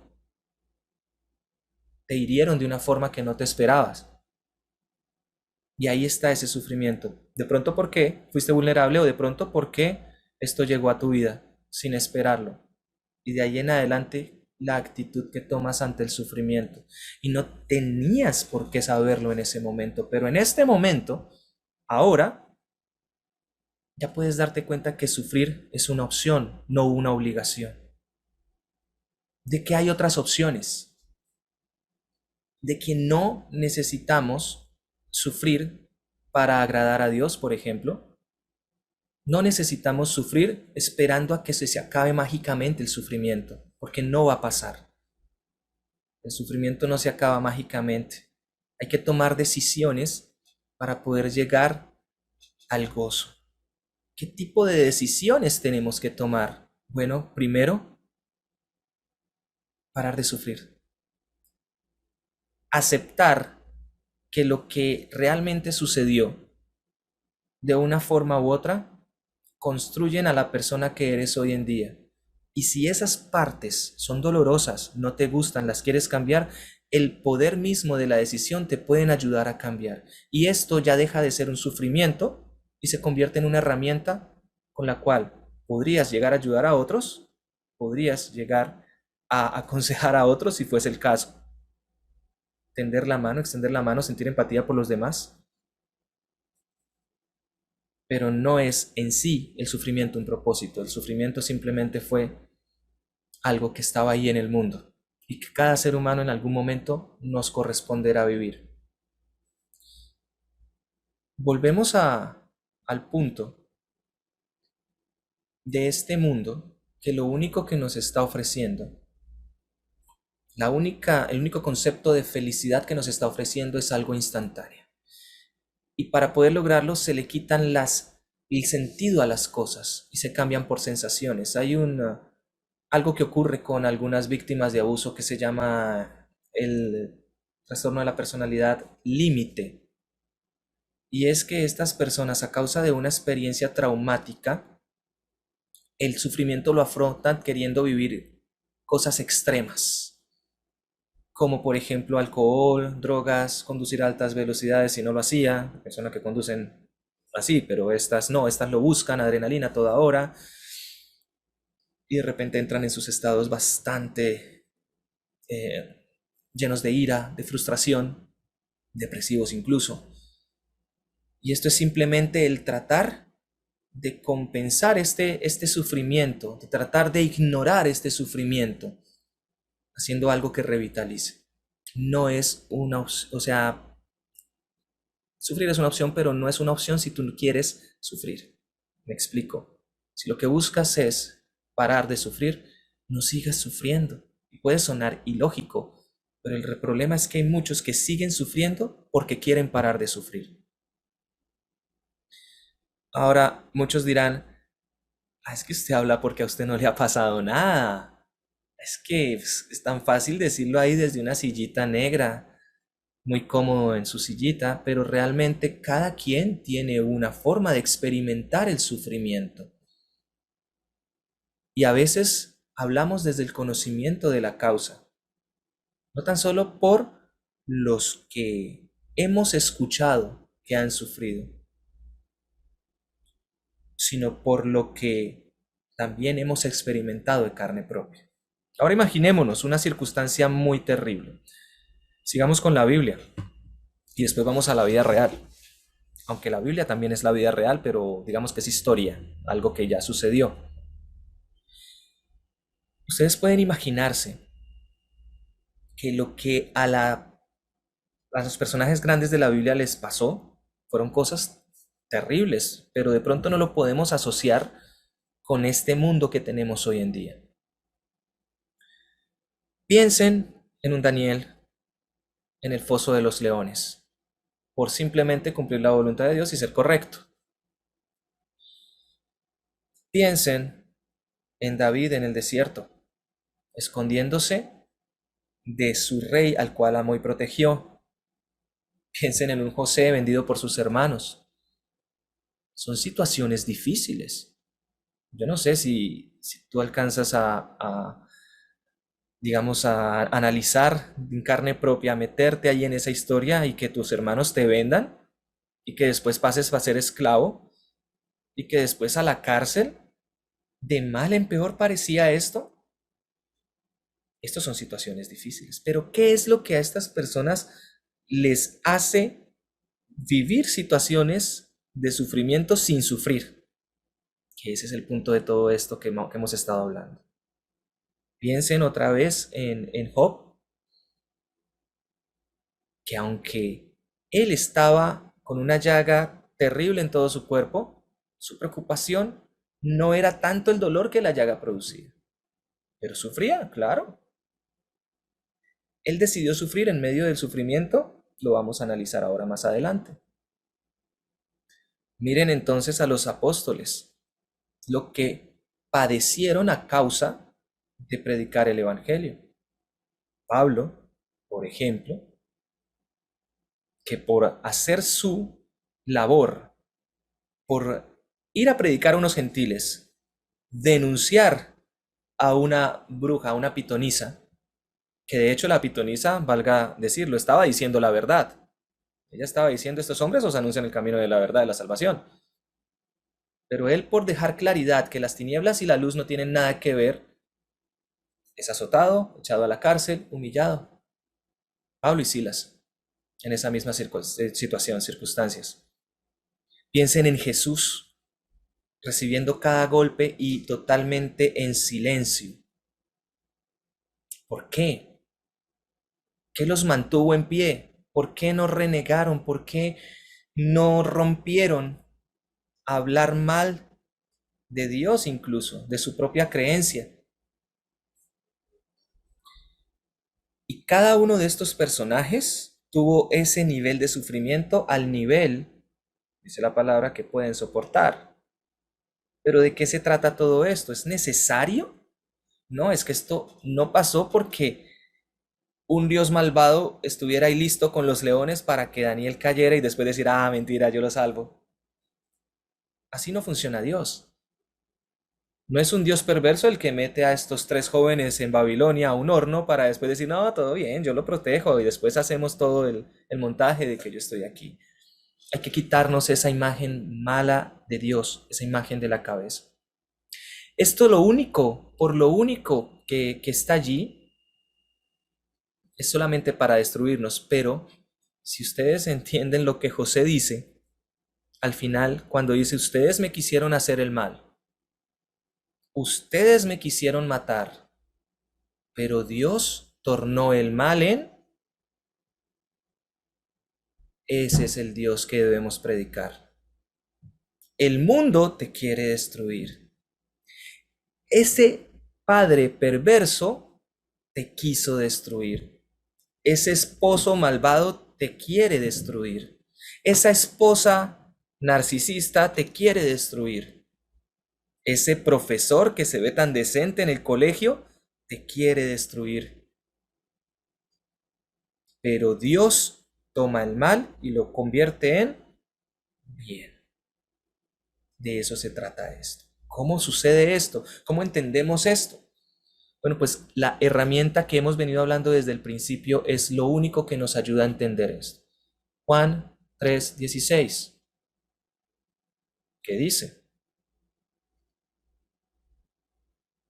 te hirieron de una forma que no te esperabas. Y ahí está ese sufrimiento. De pronto porque fuiste vulnerable o de pronto porque esto llegó a tu vida sin esperarlo. Y de ahí en adelante la actitud que tomas ante el sufrimiento. Y no tenías por qué saberlo en ese momento, pero en este momento, ahora, ya puedes darte cuenta que sufrir es una opción, no una obligación. De que hay otras opciones. De que no necesitamos sufrir para agradar a Dios, por ejemplo. No necesitamos sufrir esperando a que se acabe mágicamente el sufrimiento, porque no va a pasar. El sufrimiento no se acaba mágicamente. Hay que tomar decisiones para poder llegar al gozo. ¿Qué tipo de decisiones tenemos que tomar? Bueno, primero, parar de sufrir. Aceptar que lo que realmente sucedió, de una forma u otra, construyen a la persona que eres hoy en día. Y si esas partes son dolorosas, no te gustan, las quieres cambiar, el poder mismo de la decisión te pueden ayudar a cambiar. Y esto ya deja de ser un sufrimiento y se convierte en una herramienta con la cual podrías llegar a ayudar a otros, podrías llegar a aconsejar a otros si fuese el caso. Tender la mano, extender la mano, sentir empatía por los demás. Pero no es en sí el sufrimiento un propósito. El sufrimiento simplemente fue algo que estaba ahí en el mundo y que cada ser humano en algún momento nos corresponderá vivir. Volvemos al punto de este mundo que lo único que nos está ofreciendo, el único concepto de felicidad que nos está ofreciendo es algo instantáneo. Y para poder lograrlo se le quitan el sentido a las cosas y se cambian por sensaciones. Hay algo que ocurre con algunas víctimas de abuso que se llama el trastorno de la personalidad límite. Y es que estas personas, a causa de una experiencia traumática, el sufrimiento lo afrontan queriendo vivir cosas extremas, como por ejemplo alcohol, drogas, conducir a altas velocidades si no lo hacía, personas que conducen así, pero estas no, estas lo buscan, adrenalina a toda hora, y de repente entran en sus estados bastante llenos de ira, de frustración, depresivos incluso. Y esto es simplemente el tratar de compensar este sufrimiento, de tratar de ignorar este sufrimiento, haciendo algo que revitalice. No es una opción, o sea, sufrir es una opción, pero no es una opción si tú quieres sufrir. Me explico. Si lo que buscas es parar de sufrir, no sigas sufriendo. Y puede sonar ilógico, pero el problema es que hay muchos que siguen sufriendo porque quieren parar de sufrir. Ahora, muchos dirán, es que usted habla porque a usted no le ha pasado nada. Es que es tan fácil decirlo ahí desde una sillita negra, muy cómodo en su sillita, pero realmente cada quien tiene una forma de experimentar el sufrimiento. Y a veces hablamos desde el conocimiento de la causa, no tan solo por los que hemos escuchado que han sufrido, sino por lo que también hemos experimentado de carne propia. Ahora imaginémonos una circunstancia muy terrible. Sigamos con la Biblia y después vamos a la vida real. Aunque la Biblia también es la vida real, pero digamos que es historia, algo que ya sucedió. Ustedes pueden imaginarse que lo que a los personajes grandes de la Biblia les pasó fueron cosas terribles, pero de pronto no lo podemos asociar con este mundo que tenemos hoy en día. Piensen en un Daniel en el foso de los leones, por simplemente cumplir la voluntad de Dios y ser correcto. Piensen en David en el desierto, escondiéndose de su rey al cual amó y protegió. Piensen en un José vendido por sus hermanos. Son situaciones difíciles. Yo no sé si tú alcanzas digamos, a analizar en carne propia, meterte ahí en esa historia y que tus hermanos te vendan y que después pases a ser esclavo y que después a la cárcel. De mal en peor parecía esto. Estas son situaciones difíciles. Pero ¿qué es lo que a estas personas les hace vivir situaciones de sufrimiento sin sufrir? Que ese es el punto de todo esto que hemos estado hablando. Piensen otra vez en Job, que aunque él estaba con una llaga terrible en todo su cuerpo, su preocupación no era tanto el dolor que la llaga producía, pero sufría, claro. Él decidió sufrir en medio del sufrimiento, lo vamos a analizar ahora más adelante. Miren entonces a los apóstoles, lo que padecieron a causa de predicar el Evangelio. Pablo, por ejemplo, que por hacer su labor, por ir a predicar a unos gentiles, denunciar a una bruja, a una pitonisa, que de hecho la pitonisa, valga decirlo, estaba diciendo la verdad. Ella estaba diciendo, estos hombres os anuncian el camino de la verdad, de la salvación. Pero él, por dejar claridad que las tinieblas y la luz no tienen nada que ver, es azotado, echado a la cárcel, humillado. Pablo y Silas, en esa misma circunstancias. Piensen en Jesús, recibiendo cada golpe y totalmente en silencio. ¿Por qué? ¿Qué los mantuvo en pie? ¿Por qué no renegaron? ¿Por qué no rompieron a hablar mal de Dios incluso, de su propia creencia? Y cada uno de estos personajes tuvo ese nivel de sufrimiento al nivel, dice la palabra, que pueden soportar. Pero ¿de qué se trata todo esto? ¿Es necesario? No, es que esto no pasó porque un Dios malvado estuviera ahí listo con los leones para que Daniel cayera y después decir, ah, mentira, yo lo salvo. Así no funciona Dios. No es un Dios perverso el que mete a estos tres jóvenes en Babilonia a un horno para después decir, no, todo bien, yo lo protejo y después hacemos todo el montaje de que yo estoy aquí. Hay que quitarnos esa imagen mala de Dios, esa imagen de la cabeza. Esto lo único, por lo único que está allí, es solamente para destruirnos, pero si ustedes entienden lo que José dice, al final, cuando dice, ustedes me quisieron hacer el mal, ustedes me quisieron matar, pero Dios tornó el mal en... Ese es el Dios que debemos predicar. El mundo te quiere destruir. Ese padre perverso te quiso destruir. Ese esposo malvado te quiere destruir. Esa esposa narcisista te quiere destruir. Ese profesor que se ve tan decente en el colegio te quiere destruir. Pero Dios toma el mal y lo convierte en bien. De eso se trata esto. ¿Cómo sucede esto? ¿Cómo entendemos esto? Bueno, pues la herramienta que hemos venido hablando desde el principio es lo único que nos ayuda a entender esto. Juan 3:16. ¿Qué dice?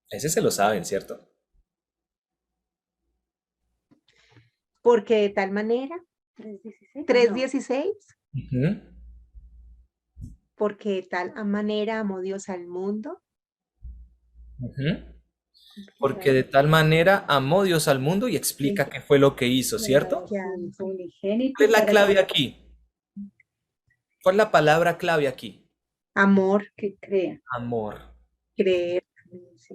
Ese se lo saben, ¿cierto? Porque de tal manera, 3:16. 3:16, Ujú. porque de tal manera amó Dios al mundo. Ujú. Porque de tal manera amó Dios al mundo y explica qué fue lo que hizo, ¿cierto? Que a su unigénito ¿Cuál es la para clave que aquí? ¿Cuál es la palabra clave aquí? Amor, crea. Amor. creer. Sí.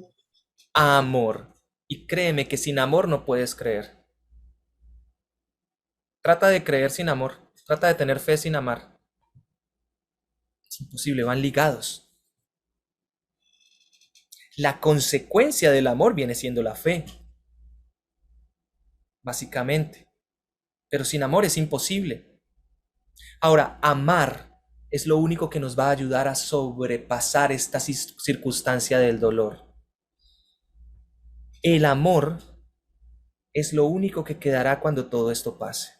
Amor. Y créeme que sin amor no puedes creer. Trata de creer sin amor. Trata de tener fe sin amar. Es imposible, van ligados. La consecuencia del amor viene siendo la fe, básicamente. Pero sin amor es imposible. Ahora, amar es lo único que nos va a ayudar a sobrepasar esta circunstancia del dolor. El amor es lo único que quedará cuando todo esto pase.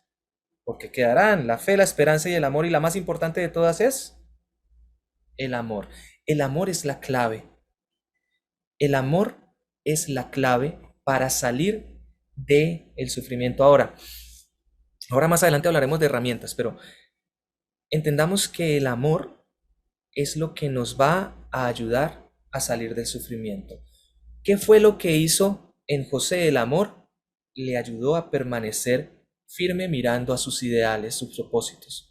Porque quedarán la fe, la esperanza y el amor, y la más importante de todas es el amor. El amor es la clave. El amor es la clave para salir del sufrimiento. Ahora más adelante hablaremos de herramientas, pero entendamos que el amor es lo que nos va a ayudar a salir del sufrimiento. ¿Qué fue lo que hizo en José el amor? Le ayudó a permanecer firme mirando a sus ideales, sus propósitos.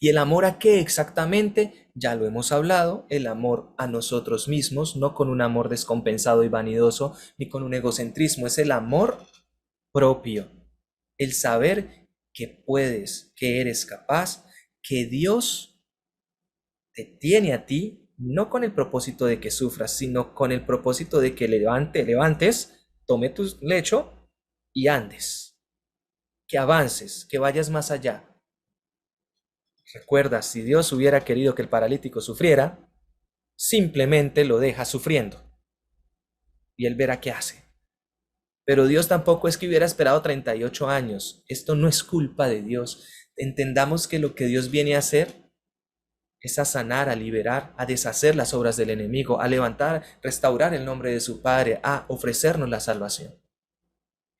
¿Y el amor a qué exactamente? Ya lo hemos hablado, el amor a nosotros mismos, no con un amor descompensado y vanidoso, ni con un egocentrismo, es el amor propio, el saber que puedes, que eres capaz, que Dios te tiene a ti, no con el propósito de que sufras, sino con el propósito de que levantes, tome tu lecho y andes, que avances, que vayas más allá. Recuerda, si Dios hubiera querido que el paralítico sufriera, simplemente lo deja sufriendo y él verá qué hace. Pero Dios tampoco es que hubiera esperado 38 años. Esto no es culpa de Dios. Entendamos que lo que Dios viene a hacer es a sanar, a liberar, a deshacer las obras del enemigo, a levantar, restaurar el nombre de su Padre, a ofrecernos la salvación.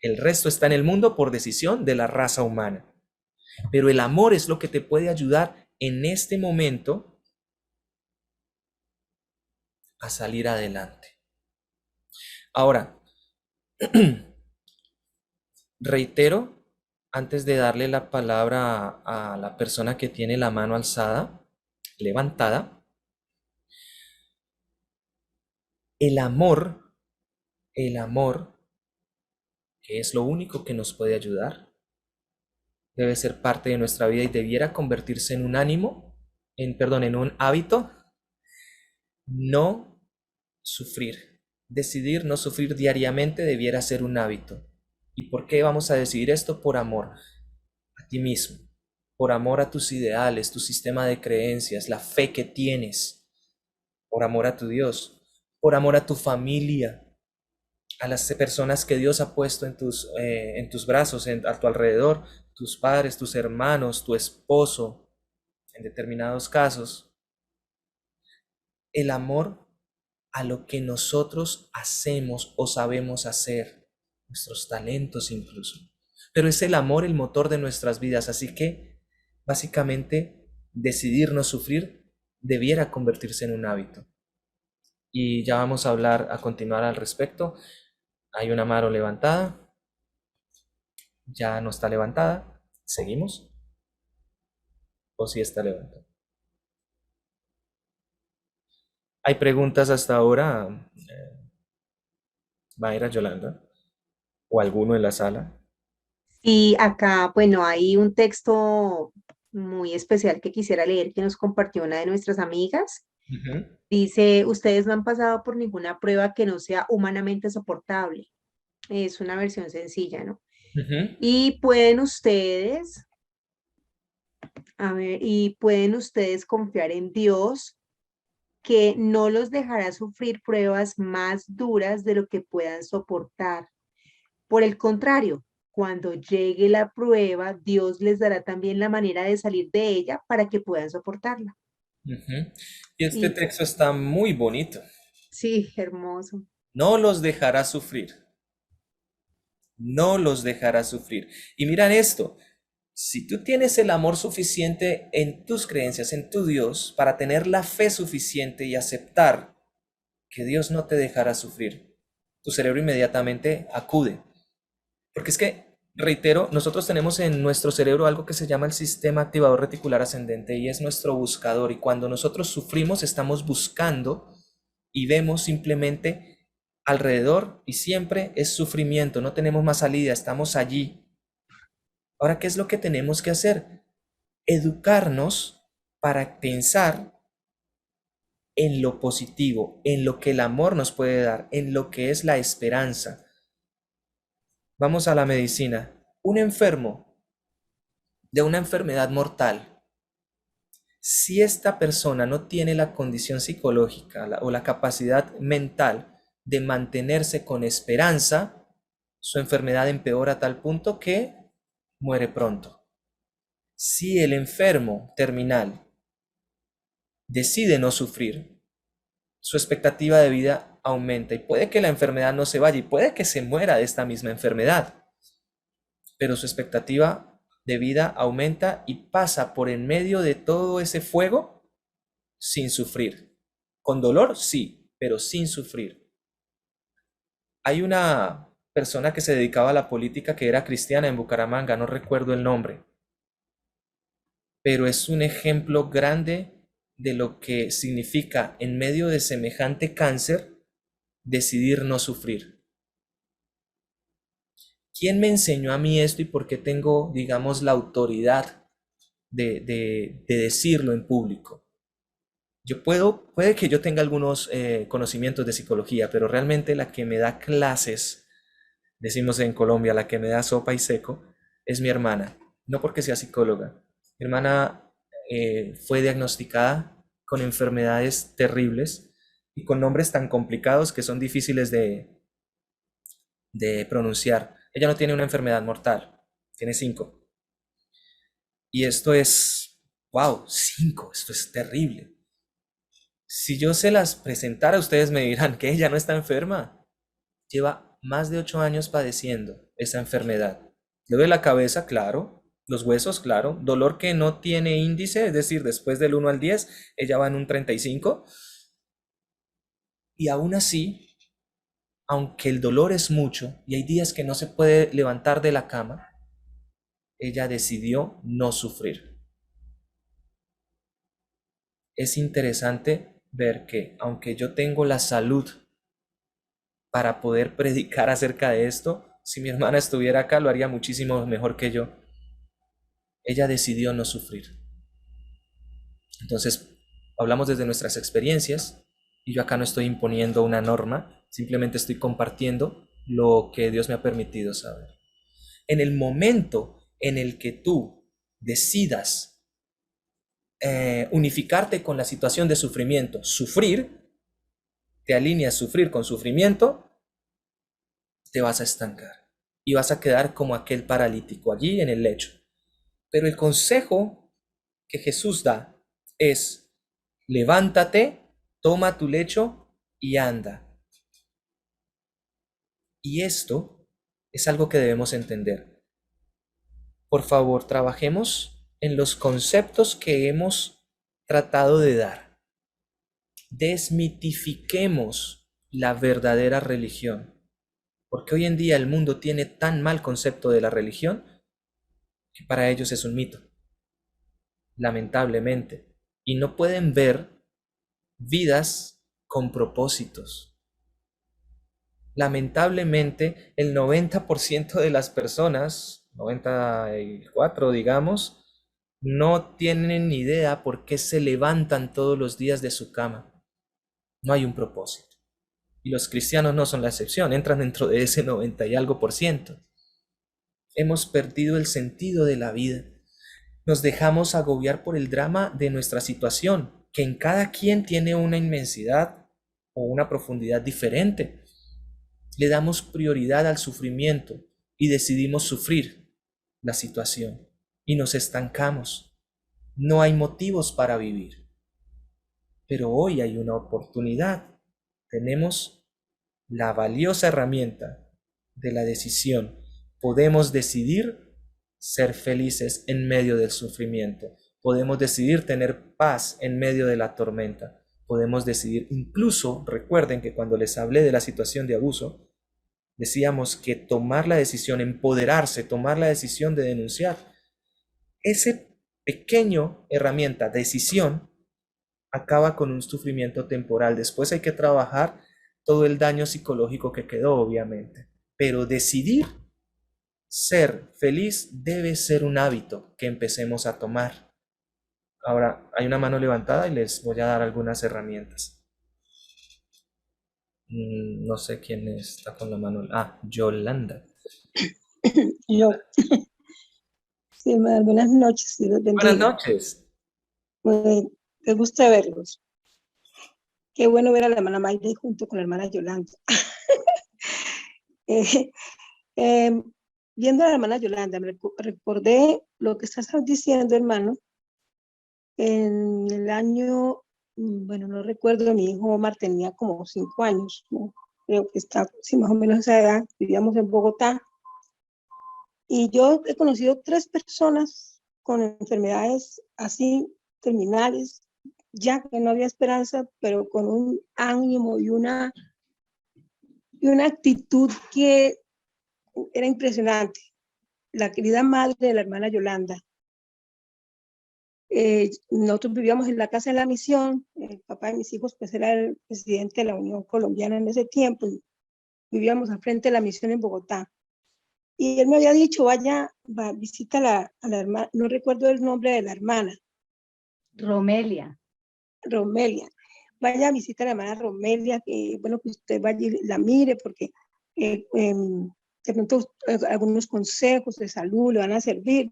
El resto está en el mundo por decisión de la raza humana. Pero el amor es lo que te puede ayudar en este momento a salir adelante. Ahora, Reitero, antes de darle la palabra a la persona que tiene la mano alzada, levantada, el amor, que es lo único que nos puede ayudar, debe ser parte de nuestra vida y debiera convertirse en un en un hábito. No sufrir. Decidir no sufrir diariamente debiera ser un hábito. ¿Y por qué vamos a decidir esto? Por amor a ti mismo, por amor a tus ideales, tu sistema de creencias, la fe que tienes, por amor a tu Dios, por amor a tu familia, a las personas que Dios ha puesto en tus brazos, a tu alrededor, tus padres, tus hermanos, tu esposo, en determinados casos. El amor a lo que nosotros hacemos o sabemos hacer, nuestros talentos incluso. Pero es el amor el motor de nuestras vidas, así que básicamente decidir no sufrir debiera convertirse en un hábito. Y ya vamos a continuar al respecto. Hay una mano levantada, ya no está levantada, ¿seguimos? ¿O sí está levantada? ¿Hay preguntas hasta ahora, Mayra, Yolanda? ¿O alguno en la sala? Y acá, bueno, hay un texto muy especial que quisiera leer que nos compartió una de nuestras amigas. Ujú, Dice, ustedes no han pasado por ninguna prueba que no sea humanamente soportable. Es una versión sencilla, ¿no? ujú. Y pueden ustedes, a ver, y pueden ustedes confiar en Dios que no los dejará sufrir pruebas más duras de lo que puedan soportar. Por el contrario, cuando llegue la prueba, Dios les dará también la manera de salir de ella para que puedan soportarla. Ujú. Y este Y texto está muy bonito. sí, hermoso. No los dejará sufrir. No los dejará sufrir. Y miran esto, si tú tienes el amor suficiente en tus creencias, en tu Dios, para tener la fe suficiente y aceptar que Dios no te dejará sufrir, tu cerebro inmediatamente acude. Porque es que, reitero, nosotros tenemos en nuestro cerebro algo que se llama el sistema activador reticular ascendente y es nuestro buscador. Y cuando nosotros sufrimos, estamos buscando y vemos simplemente alrededor y siempre es sufrimiento, no tenemos más salida, estamos allí. Ahora, ¿qué es lo que tenemos que hacer? Educarnos para pensar en lo positivo, en lo que el amor nos puede dar, en lo que es la esperanza. Vamos a la medicina. Un enfermo de una enfermedad mortal, si esta persona no tiene la condición psicológica o la capacidad mental de mantenerse con esperanza, su enfermedad empeora a tal punto que muere pronto. Si el enfermo terminal decide no sufrir, su expectativa de vida aumenta y puede que la enfermedad no se vaya y puede que se muera de esta misma enfermedad, pero su expectativa de vida aumenta y pasa por en medio de todo ese fuego sin sufrir. Con dolor, sí, pero sin sufrir. Hay una persona que se dedicaba a la política que era cristiana en Bucaramanga, no recuerdo el nombre, pero es un ejemplo grande de lo que significa en medio de semejante cáncer decidir no sufrir. ¿Quién me enseñó a mí esto y por qué tengo, digamos, la autoridad de decirlo en público? Puede que yo tenga algunos conocimientos de psicología, pero realmente la que me da clases, decimos en Colombia, la que me da sopa y seco, es mi hermana. No porque sea psicóloga. Mi hermana fue diagnosticada con enfermedades terribles y con nombres tan complicados que son difíciles de pronunciar. Ella no tiene una enfermedad mortal, tiene 5. Y esto es, wow, 5, esto es terrible. Si yo se las presentara, ustedes me dirán que ella no está enferma. Lleva más de 8 años padeciendo esa enfermedad. Le duele la cabeza, claro. Los huesos, claro. Dolor que no tiene índice, es decir, después del 1 al 10, ella va en un 35. Y aún así, aunque el dolor es mucho y hay días que no se puede levantar de la cama, ella decidió no sufrir. Es interesante ver que aunque yo tengo la salud para poder predicar acerca de esto, si mi hermana estuviera acá lo haría muchísimo mejor que yo. Ella decidió no sufrir. Entonces, hablamos desde nuestras experiencias y yo acá no estoy imponiendo una norma, simplemente estoy compartiendo lo que Dios me ha permitido saber. En el momento en el que tú decidas unificarte con la situación de sufrimiento, sufrir, te alineas sufrir con sufrimiento, te vas a estancar y vas a quedar como aquel paralítico allí en el lecho. Pero el consejo que Jesús da es: levántate, toma tu lecho y anda. Y esto es algo que debemos entender. Por favor, trabajemos en los conceptos que hemos tratado de dar. Desmitifiquemos la verdadera religión, porque hoy en día el mundo tiene tan mal concepto de la religión que para ellos es un mito, lamentablemente, y no pueden ver vidas con propósitos. Lamentablemente, el 90% de las personas, 94 digamos, no tienen ni idea por qué se levantan todos los días de su cama. No hay un propósito. Y los cristianos no son la excepción, entran dentro de ese 90 y algo por ciento. Hemos perdido el sentido de la vida. Nos dejamos agobiar por el drama de nuestra situación, que en cada quien tiene una inmensidad o una profundidad diferente. Le damos prioridad al sufrimiento y decidimos sufrir la situación y nos estancamos. No hay motivos para vivir. Pero hoy hay una oportunidad. Tenemos la valiosa herramienta de la decisión. Podemos decidir ser felices en medio del sufrimiento. Podemos decidir tener paz en medio de la tormenta. Podemos decidir, incluso, recuerden que cuando les hablé de la situación de abuso, decíamos que tomar la decisión, empoderarse, tomar la decisión de denunciar, ese pequeño herramienta, decisión, acaba con un sufrimiento temporal. Después hay que trabajar todo el daño psicológico que quedó, obviamente. Pero decidir ser feliz debe ser un hábito que empecemos a tomar. Ahora, hay una mano levantada y les voy a dar algunas herramientas. No sé quién está con la mano. Ah, Yolanda. Yo, sí, buenas noches, Dios los Buenas bendiga. noches. Pues, me gusta verlos. Qué bueno ver a la hermana Mayra junto con la hermana Yolanda. Eh, eh, Viendo a la hermana Yolanda, me recordé lo que estás diciendo, hermano. En el año, bueno, no recuerdo, mi hijo Omar tenía como 5 años, ¿no? Creo que está, sí, más o menos esa edad. Vivíamos en Bogotá. Y yo he conocido 3 personas con enfermedades así terminales, ya que no había esperanza, pero con un ánimo y una actitud que era impresionante. La querida madre de la hermana Yolanda. Nosotros vivíamos en la Casa de la Misión, el papá de mis hijos pues era el presidente de la Unión Colombiana en ese tiempo, y vivíamos al frente de la misión en Bogotá. Y él me había dicho, vaya, visita a la hermana, no recuerdo el nombre de la hermana. Romelia. Romelia. Vaya a visitar a la hermana Romelia, que bueno, que usted vaya y la mire, porque de pronto algunos consejos de salud le van a servir.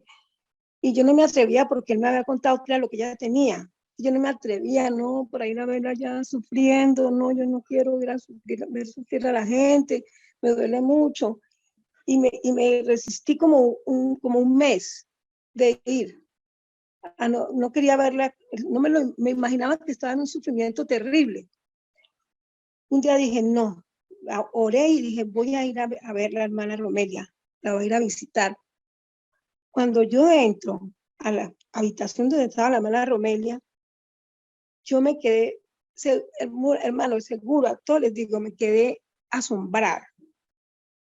Y yo no me atrevía porque él me había contado que era lo que ella tenía. Yo no me atrevía, no, por ir a verla ya sufriendo, no, yo no quiero ir a sufrir, ver sufrir a la gente, me duele mucho. Y me resistí como un mes de ir. No quería verla, no me imaginaba que estaba en un sufrimiento terrible. Un día dije, no, oré y dije, voy a ir a ver a la hermana Romelia, la voy a ir a visitar. Cuando yo entro a la habitación donde estaba la hermana Romelia, yo me quedé, hermano, seguro, a todos les digo, me quedé asombrada.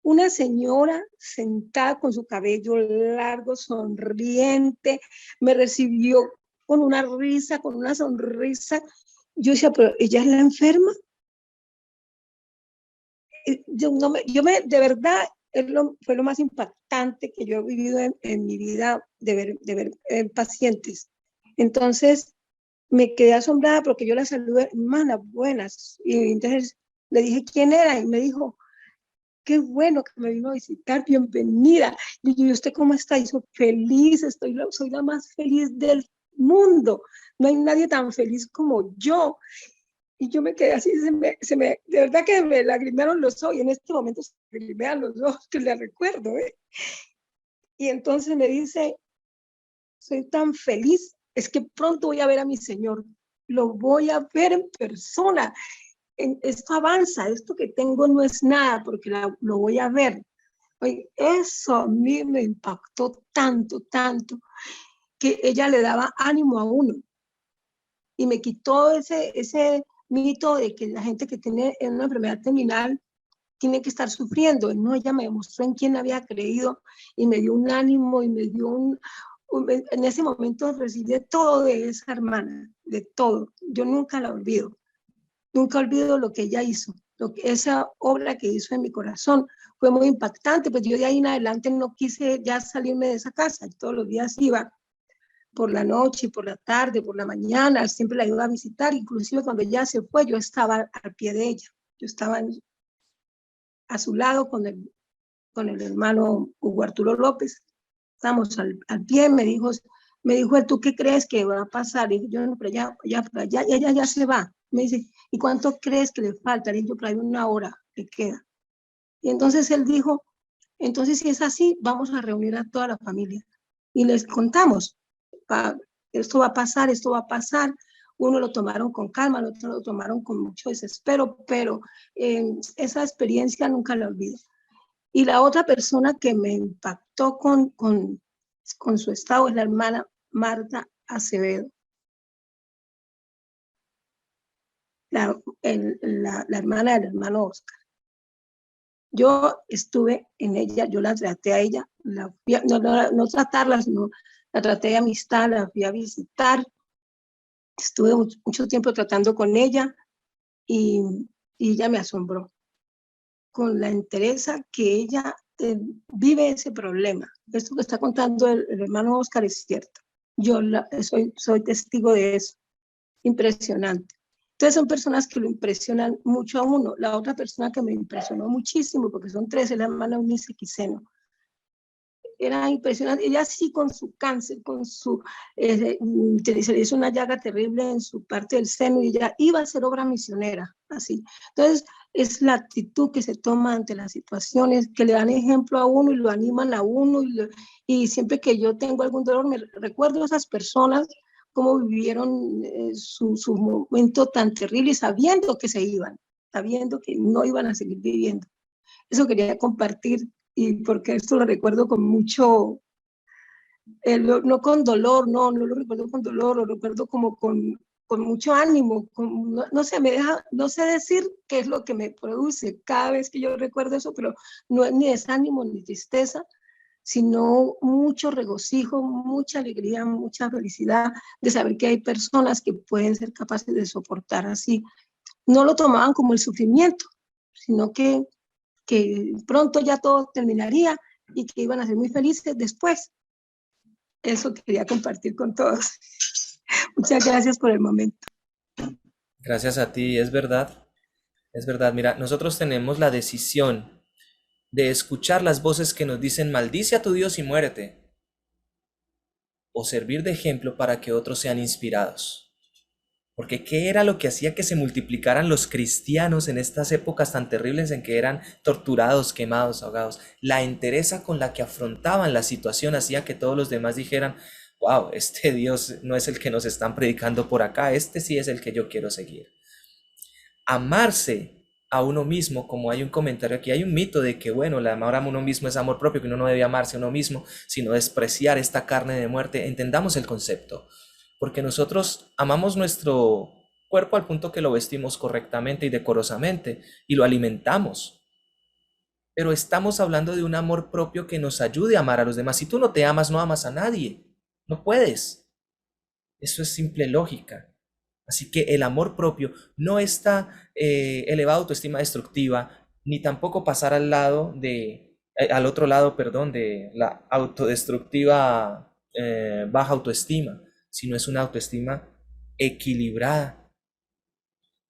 Una señora sentada con su cabello largo, sonriente, me recibió con una risa, con una sonrisa. Yo decía, pero ella es la enferma. De verdad, fue lo más impactante que yo he vivido en mi vida de ver pacientes. Entonces, me quedé asombrada porque yo la saludé, hermanas, buenas. Y entonces le dije quién era y me dijo, qué bueno que me vino a visitar, bienvenida. Y ¿usted cómo está? Y yo, feliz, soy la más feliz del mundo. No hay nadie tan feliz como yo. Y yo me quedé así, de verdad que me lagrimearon los ojos, y en este momento se me lagrimean los ojos, que le recuerdo, ¿eh? Y entonces me dice, soy tan feliz, es que pronto voy a ver a mi Señor, lo voy a ver en persona. Esto avanza, esto que tengo no es nada, porque lo voy a ver. Oye, eso a mí me impactó tanto, tanto, que ella le daba ánimo a uno, y me quitó ese mito de que la gente que tiene una enfermedad terminal tiene que estar sufriendo. No, ella me demostró en quién había creído y me dio un ánimo y me dio en ese momento recibí de todo de esa hermana, de todo. Yo nunca la olvido, nunca olvido lo que ella hizo, esa obra que hizo en mi corazón fue muy impactante. Pues yo de ahí en adelante no quise ya salirme de esa casa, todos los días iba por la noche, por la tarde, por la mañana, siempre la iba a visitar. Inclusive cuando ella se fue, yo estaba al pie de ella, yo estaba a su lado con el hermano Hugo Arturo López. Estamos al pie. Me dijo él, ¿tú qué crees que va a pasar? Y yo, no, pero ya se va. Me dice, ¿y cuánto crees que le falta? Le dije, por ahí 1 hora le queda. Y entonces él dijo, entonces si es así, vamos a reunir a toda la familia y les contamos, esto va a pasar, esto va a pasar. Uno lo tomaron con calma, el otro lo tomaron con mucho desespero, pero esa experiencia nunca la olvido. Y la otra persona que me impactó con su estado es la hermana Marta Acevedo, la hermana del hermano Oscar. Yo estuve en ella, yo la traté a ella, no tratarla, sino la traté de amistad, la fui a visitar, estuve mucho tiempo tratando con ella y ella me asombró con la entereza que ella vive ese problema. Esto que está contando el hermano Oscar es cierto. Yo soy testigo de eso. Impresionante. Entonces son personas que lo impresionan mucho a uno. La otra persona que me impresionó muchísimo, porque son 3, es la hermana Eunice Quiseno. Era impresionante. Ella sí, con su cáncer, se le hizo una llaga terrible en su parte del seno y ella iba a hacer obra misionera, así. Entonces, es la actitud que se toma ante las situaciones, que le dan ejemplo a uno y lo animan a uno. Y siempre que yo tengo algún dolor, me recuerdo a esas personas cómo vivieron su momento tan terrible, sabiendo que se iban, sabiendo que no iban a seguir viviendo. Eso quería compartir, y porque esto lo recuerdo con mucho, no con dolor, no lo recuerdo con dolor, lo recuerdo como con mucho ánimo, no sé, no sé decir qué es lo que me produce cada vez que yo recuerdo eso, pero no es ni desánimo ni tristeza, sino mucho regocijo, mucha alegría, mucha felicidad de saber que hay personas que pueden ser capaces de soportar así. No lo tomaban como el sufrimiento, sino que pronto ya todo terminaría y que iban a ser muy felices después. Eso quería compartir con todos. Muchas gracias por el momento. Gracias a ti, es verdad. Es verdad, mira, nosotros tenemos la decisión de escuchar las voces que nos dicen maldice a tu Dios y muérete, o servir de ejemplo para que otros sean inspirados. Porque ¿qué era lo que hacía que se multiplicaran los cristianos en estas épocas tan terribles en que eran torturados, quemados, ahogados? La entereza con la que afrontaban la situación hacía que todos los demás dijeran, wow, este Dios no es el que nos están predicando por acá, este sí es el que yo quiero seguir. Amarse a uno mismo, como hay un comentario aquí, hay un mito de que, bueno, el amor a uno mismo es amor propio, que uno no debe amarse a uno mismo, sino despreciar esta carne de muerte. Entendamos el concepto, porque nosotros amamos nuestro cuerpo al punto que lo vestimos correctamente y decorosamente y lo alimentamos. Pero estamos hablando de un amor propio que nos ayude a amar a los demás. Si tú no te amas, no amas a nadie. No puedes. Eso es simple lógica. Así que el amor propio no está elevado a autoestima destructiva, ni tampoco pasar al otro lado, perdón, de la autodestructiva baja autoestima, sino es una autoestima equilibrada.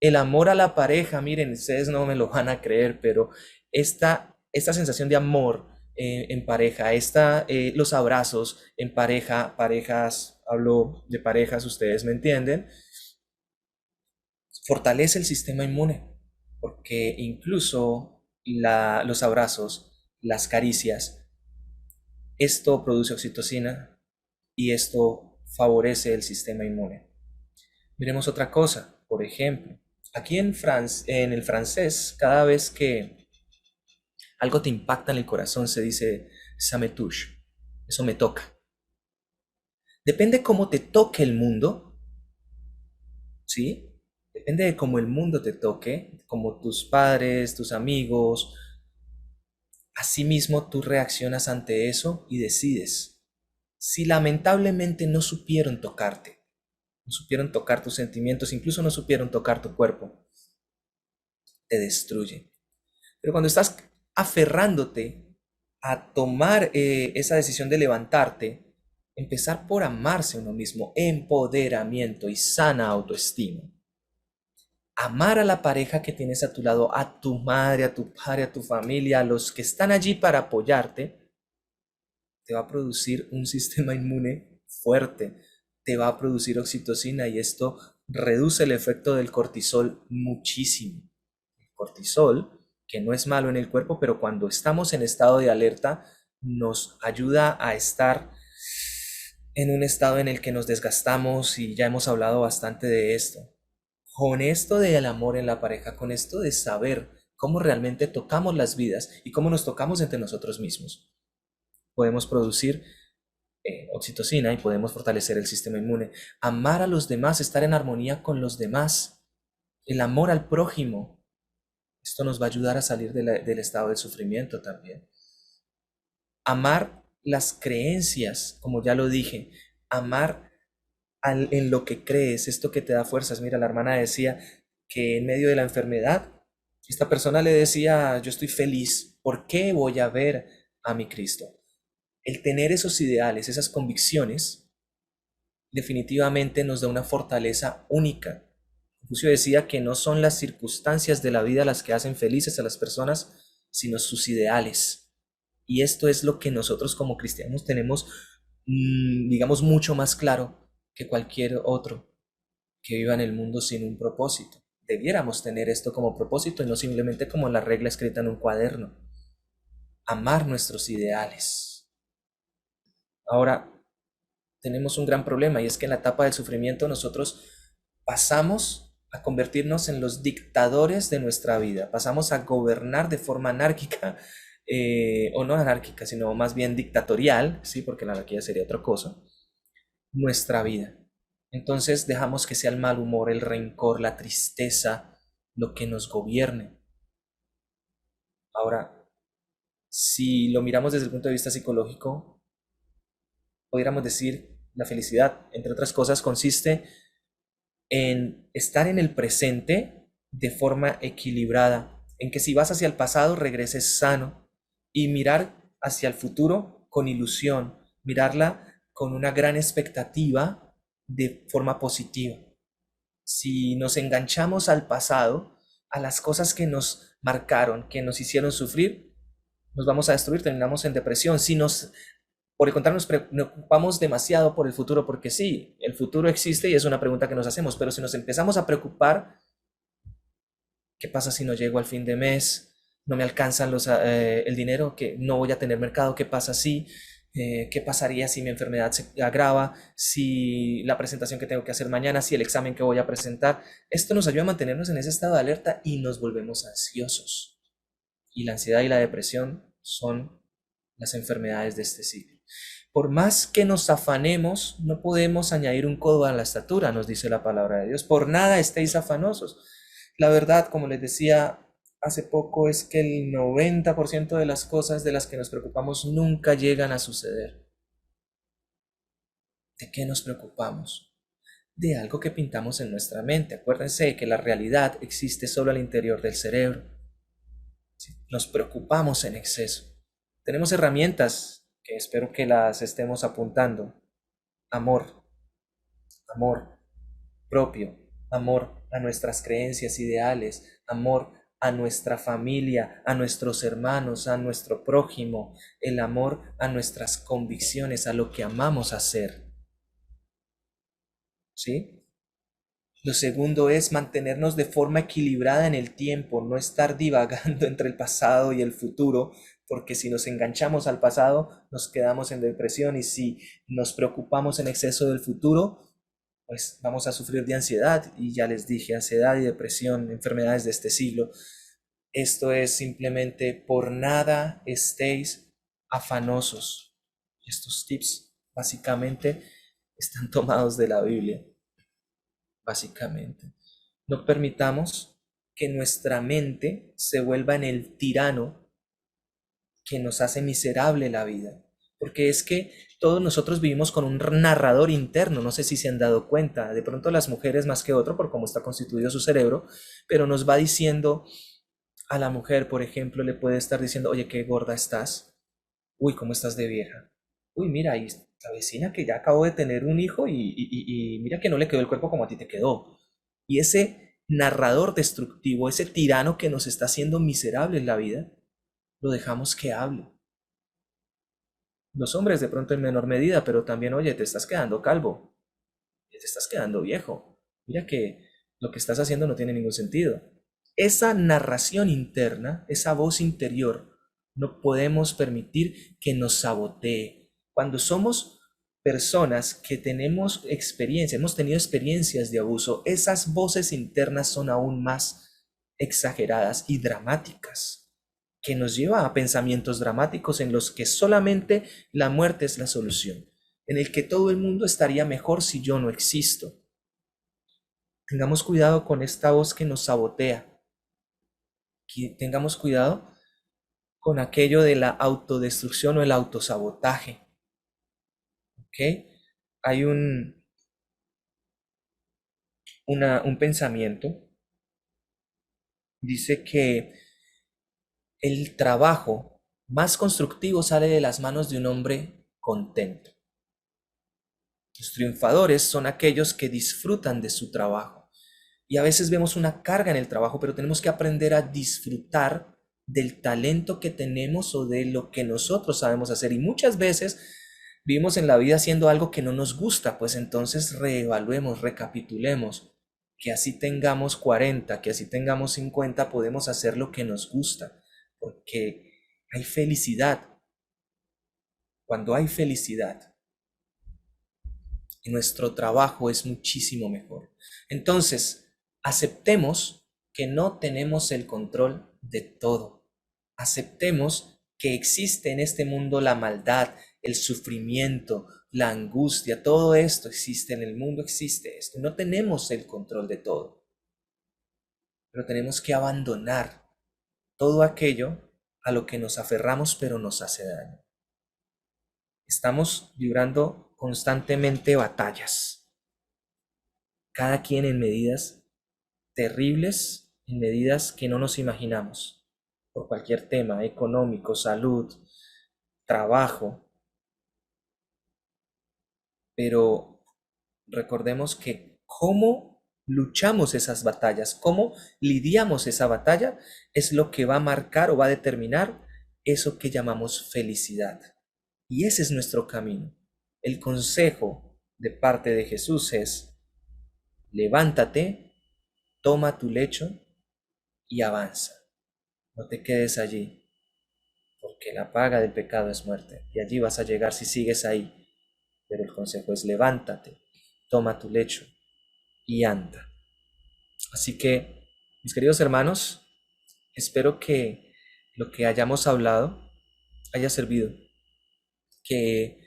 El amor a la pareja, miren, ustedes no me lo van a creer, pero esta sensación de amor en pareja, los abrazos en pareja, parejas, hablo de parejas, ustedes me entienden, fortalece el sistema inmune, porque incluso los abrazos, las caricias, esto produce oxitocina y esto favorece el sistema inmune. Miremos otra cosa, por ejemplo, aquí en el francés, cada vez que algo te impacta en el corazón, se dice ça me touche, eso me toca. Depende cómo te toque el mundo, ¿sí? Depende de cómo el mundo te toque, como tus padres, tus amigos. Asimismo, tú reaccionas ante eso y decides. Si lamentablemente no supieron tocarte, no supieron tocar tus sentimientos, incluso no supieron tocar tu cuerpo, te destruye. Pero cuando estás aferrándote a tomar esa decisión de levantarte, empezar por amarse a uno mismo, empoderamiento y sana autoestima. Amar a la pareja que tienes a tu lado, a tu madre, a tu padre, a tu familia, a los que están allí para apoyarte, te va a producir un sistema inmune fuerte, te va a producir oxitocina y esto reduce el efecto del cortisol muchísimo. El cortisol, que no es malo en el cuerpo, pero cuando estamos en estado de alerta, nos ayuda a estar en un estado en el que nos desgastamos y ya hemos hablado bastante de esto. Con esto del amor en la pareja, con esto de saber cómo realmente tocamos las vidas y cómo nos tocamos entre nosotros mismos, podemos producir oxitocina y podemos fortalecer el sistema inmune. Amar a los demás, estar en armonía con los demás, el amor al prójimo, esto nos va a ayudar a salir del estado del sufrimiento también. Amar las creencias, como ya lo dije, amar en lo que crees, esto que te da fuerzas. Mira, la hermana decía que en medio de la enfermedad, esta persona le decía, yo estoy feliz, ¿por qué voy a ver a mi Cristo? El tener esos ideales, esas convicciones, definitivamente nos da una fortaleza única. Confucio decía que no son las circunstancias de la vida las que hacen felices a las personas, sino sus ideales. Y esto es lo que nosotros como cristianos tenemos, digamos, mucho más claro que cualquier otro que viva en el mundo sin un propósito. Debiéramos tener esto como propósito y no simplemente como la regla escrita en un cuaderno. Amar nuestros ideales. Ahora, tenemos un gran problema y es que en la etapa del sufrimiento nosotros pasamos a convertirnos en los dictadores de nuestra vida. Pasamos a gobernar de forma anárquica, o no anárquica, sino más bien dictatorial, ¿sí? Porque la anarquía sería otra cosa, nuestra vida. Entonces dejamos que sea el mal humor, el rencor, la tristeza, lo que nos gobierne. Ahora, si lo miramos desde el punto de vista psicológico, podríamos decir, la felicidad, entre otras cosas, consiste en estar en el presente de forma equilibrada, en que si vas hacia el pasado regreses sano y mirar hacia el futuro con ilusión, mirarla con una gran expectativa de forma positiva. Si nos enganchamos al pasado, a las cosas que nos marcaron, que nos hicieron sufrir, nos vamos a destruir, terminamos en depresión. Si por el contrario, nos preocupamos demasiado por el futuro, porque sí, el futuro existe y es una pregunta que nos hacemos, pero si nos empezamos a preocupar, ¿qué pasa si no llego al fin de mes? ¿No me alcanzan el dinero? ¿Que no voy a tener mercado? ¿Qué pasa si? ¿Qué pasaría si mi enfermedad se agrava? Si la presentación que tengo que hacer mañana, si el examen que voy a presentar. Esto nos ayuda a mantenernos en ese estado de alerta y nos volvemos ansiosos. Y la ansiedad y la depresión son las enfermedades de este siglo. Por más que nos afanemos, no podemos añadir un codo a la estatura, nos dice la palabra de Dios. Por nada estéis afanosos. La verdad, como les decía hace poco, es que el 90% de las cosas de las que nos preocupamos nunca llegan a suceder. ¿De qué nos preocupamos? De algo que pintamos en nuestra mente. Acuérdense que la realidad existe solo al interior del cerebro. ¿Sí? Nos preocupamos en exceso. Tenemos herramientas que espero que las estemos apuntando. Amor, amor propio, amor a nuestras creencias ideales, amor a nuestra familia, a nuestros hermanos, a nuestro prójimo, el amor a nuestras convicciones, a lo que amamos hacer. ¿Sí? Lo segundo es mantenernos de forma equilibrada en el tiempo, no estar divagando entre el pasado y el futuro, porque si nos enganchamos al pasado, nos quedamos en depresión, y si nos preocupamos en exceso del futuro, pues vamos a sufrir de ansiedad. Y ya les dije, ansiedad y depresión, enfermedades de este siglo. Esto es simplemente: por nada estéis afanosos. Y estos tips básicamente están tomados de la Biblia. Básicamente, no permitamos que nuestra mente se vuelva en el tirano que nos hace miserable la vida. Porque es que todos nosotros vivimos con un narrador interno, no sé si se han dado cuenta, de pronto las mujeres más que otro por cómo está constituido su cerebro, pero nos va diciendo, a la mujer, por ejemplo, le puede estar diciendo: oye, qué gorda estás, uy, cómo estás de vieja, uy, mira, ahí la vecina que ya acabó de tener un hijo y mira que no le quedó el cuerpo como a ti te quedó. Y ese narrador destructivo, ese tirano que nos está haciendo miserable en la vida, lo dejamos que hable. Los hombres de pronto en menor medida, pero también: oye, te estás quedando calvo, te estás quedando viejo, mira que lo que estás haciendo no tiene ningún sentido. Esa narración interna, esa voz interior, no podemos permitir que nos sabotee. Cuando somos personas que tenemos experiencia, hemos tenido experiencias de abuso, esas voces internas son aún más exageradas y dramáticas, que nos lleva a pensamientos dramáticos en los que solamente la muerte es la solución, en el que todo el mundo estaría mejor si yo no existo. Tengamos cuidado con esta voz que nos sabotea. Que tengamos cuidado con aquello de la autodestrucción o el autosabotaje. ¿Ok? Hay un pensamiento, dice que el trabajo más constructivo sale de las manos de un hombre contento. Los triunfadores son aquellos que disfrutan de su trabajo. Y a veces vemos una carga en el trabajo, pero tenemos que aprender a disfrutar del talento que tenemos o de lo que nosotros sabemos hacer. Y muchas veces vivimos en la vida haciendo algo que no nos gusta, pues entonces reevaluemos, recapitulemos, que así tengamos 40, que así tengamos 50, podemos hacer lo que nos gusta, porque hay felicidad. Cuando hay felicidad, nuestro trabajo es muchísimo mejor. Entonces, aceptemos que no tenemos el control de todo. Aceptemos que existe en este mundo la maldad, el sufrimiento, la angustia, todo esto existe en el mundo, existe esto. No tenemos el control de todo, pero tenemos que abandonar todo aquello a lo que nos aferramos pero nos hace daño. Estamos librando constantemente batallas, cada quien en medidas terribles, en medidas que no nos imaginamos, por cualquier tema económico, salud, trabajo. Pero recordemos que cómo luchamos esas batallas, cómo lidiamos esa batalla, es lo que va a marcar o va a determinar eso que llamamos felicidad. Y ese es nuestro camino. El consejo de parte de Jesús es: levántate, toma tu lecho y avanza. No te quedes allí, porque la paga del pecado es muerte. Y allí vas a llegar si sigues ahí. Pero el consejo es: levántate, toma tu lecho y anda. Así que, mis queridos hermanos, espero que lo que hayamos hablado haya servido. Que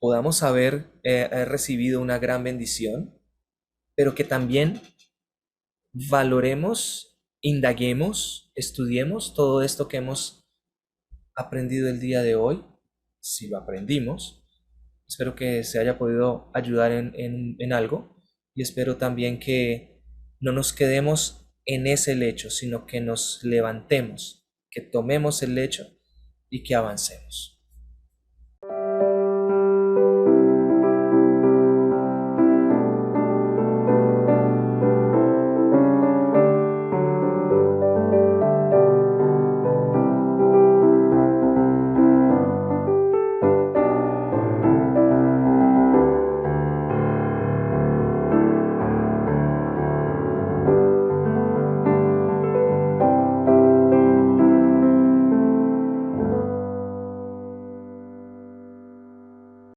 podamos haber recibido una gran bendición, pero que también valoremos, indaguemos, estudiemos todo esto que hemos aprendido el día de hoy, si lo aprendimos. Espero que se haya podido ayudar en algo, y espero también que no nos quedemos en ese lecho, sino que nos levantemos, que tomemos el lecho y que avancemos.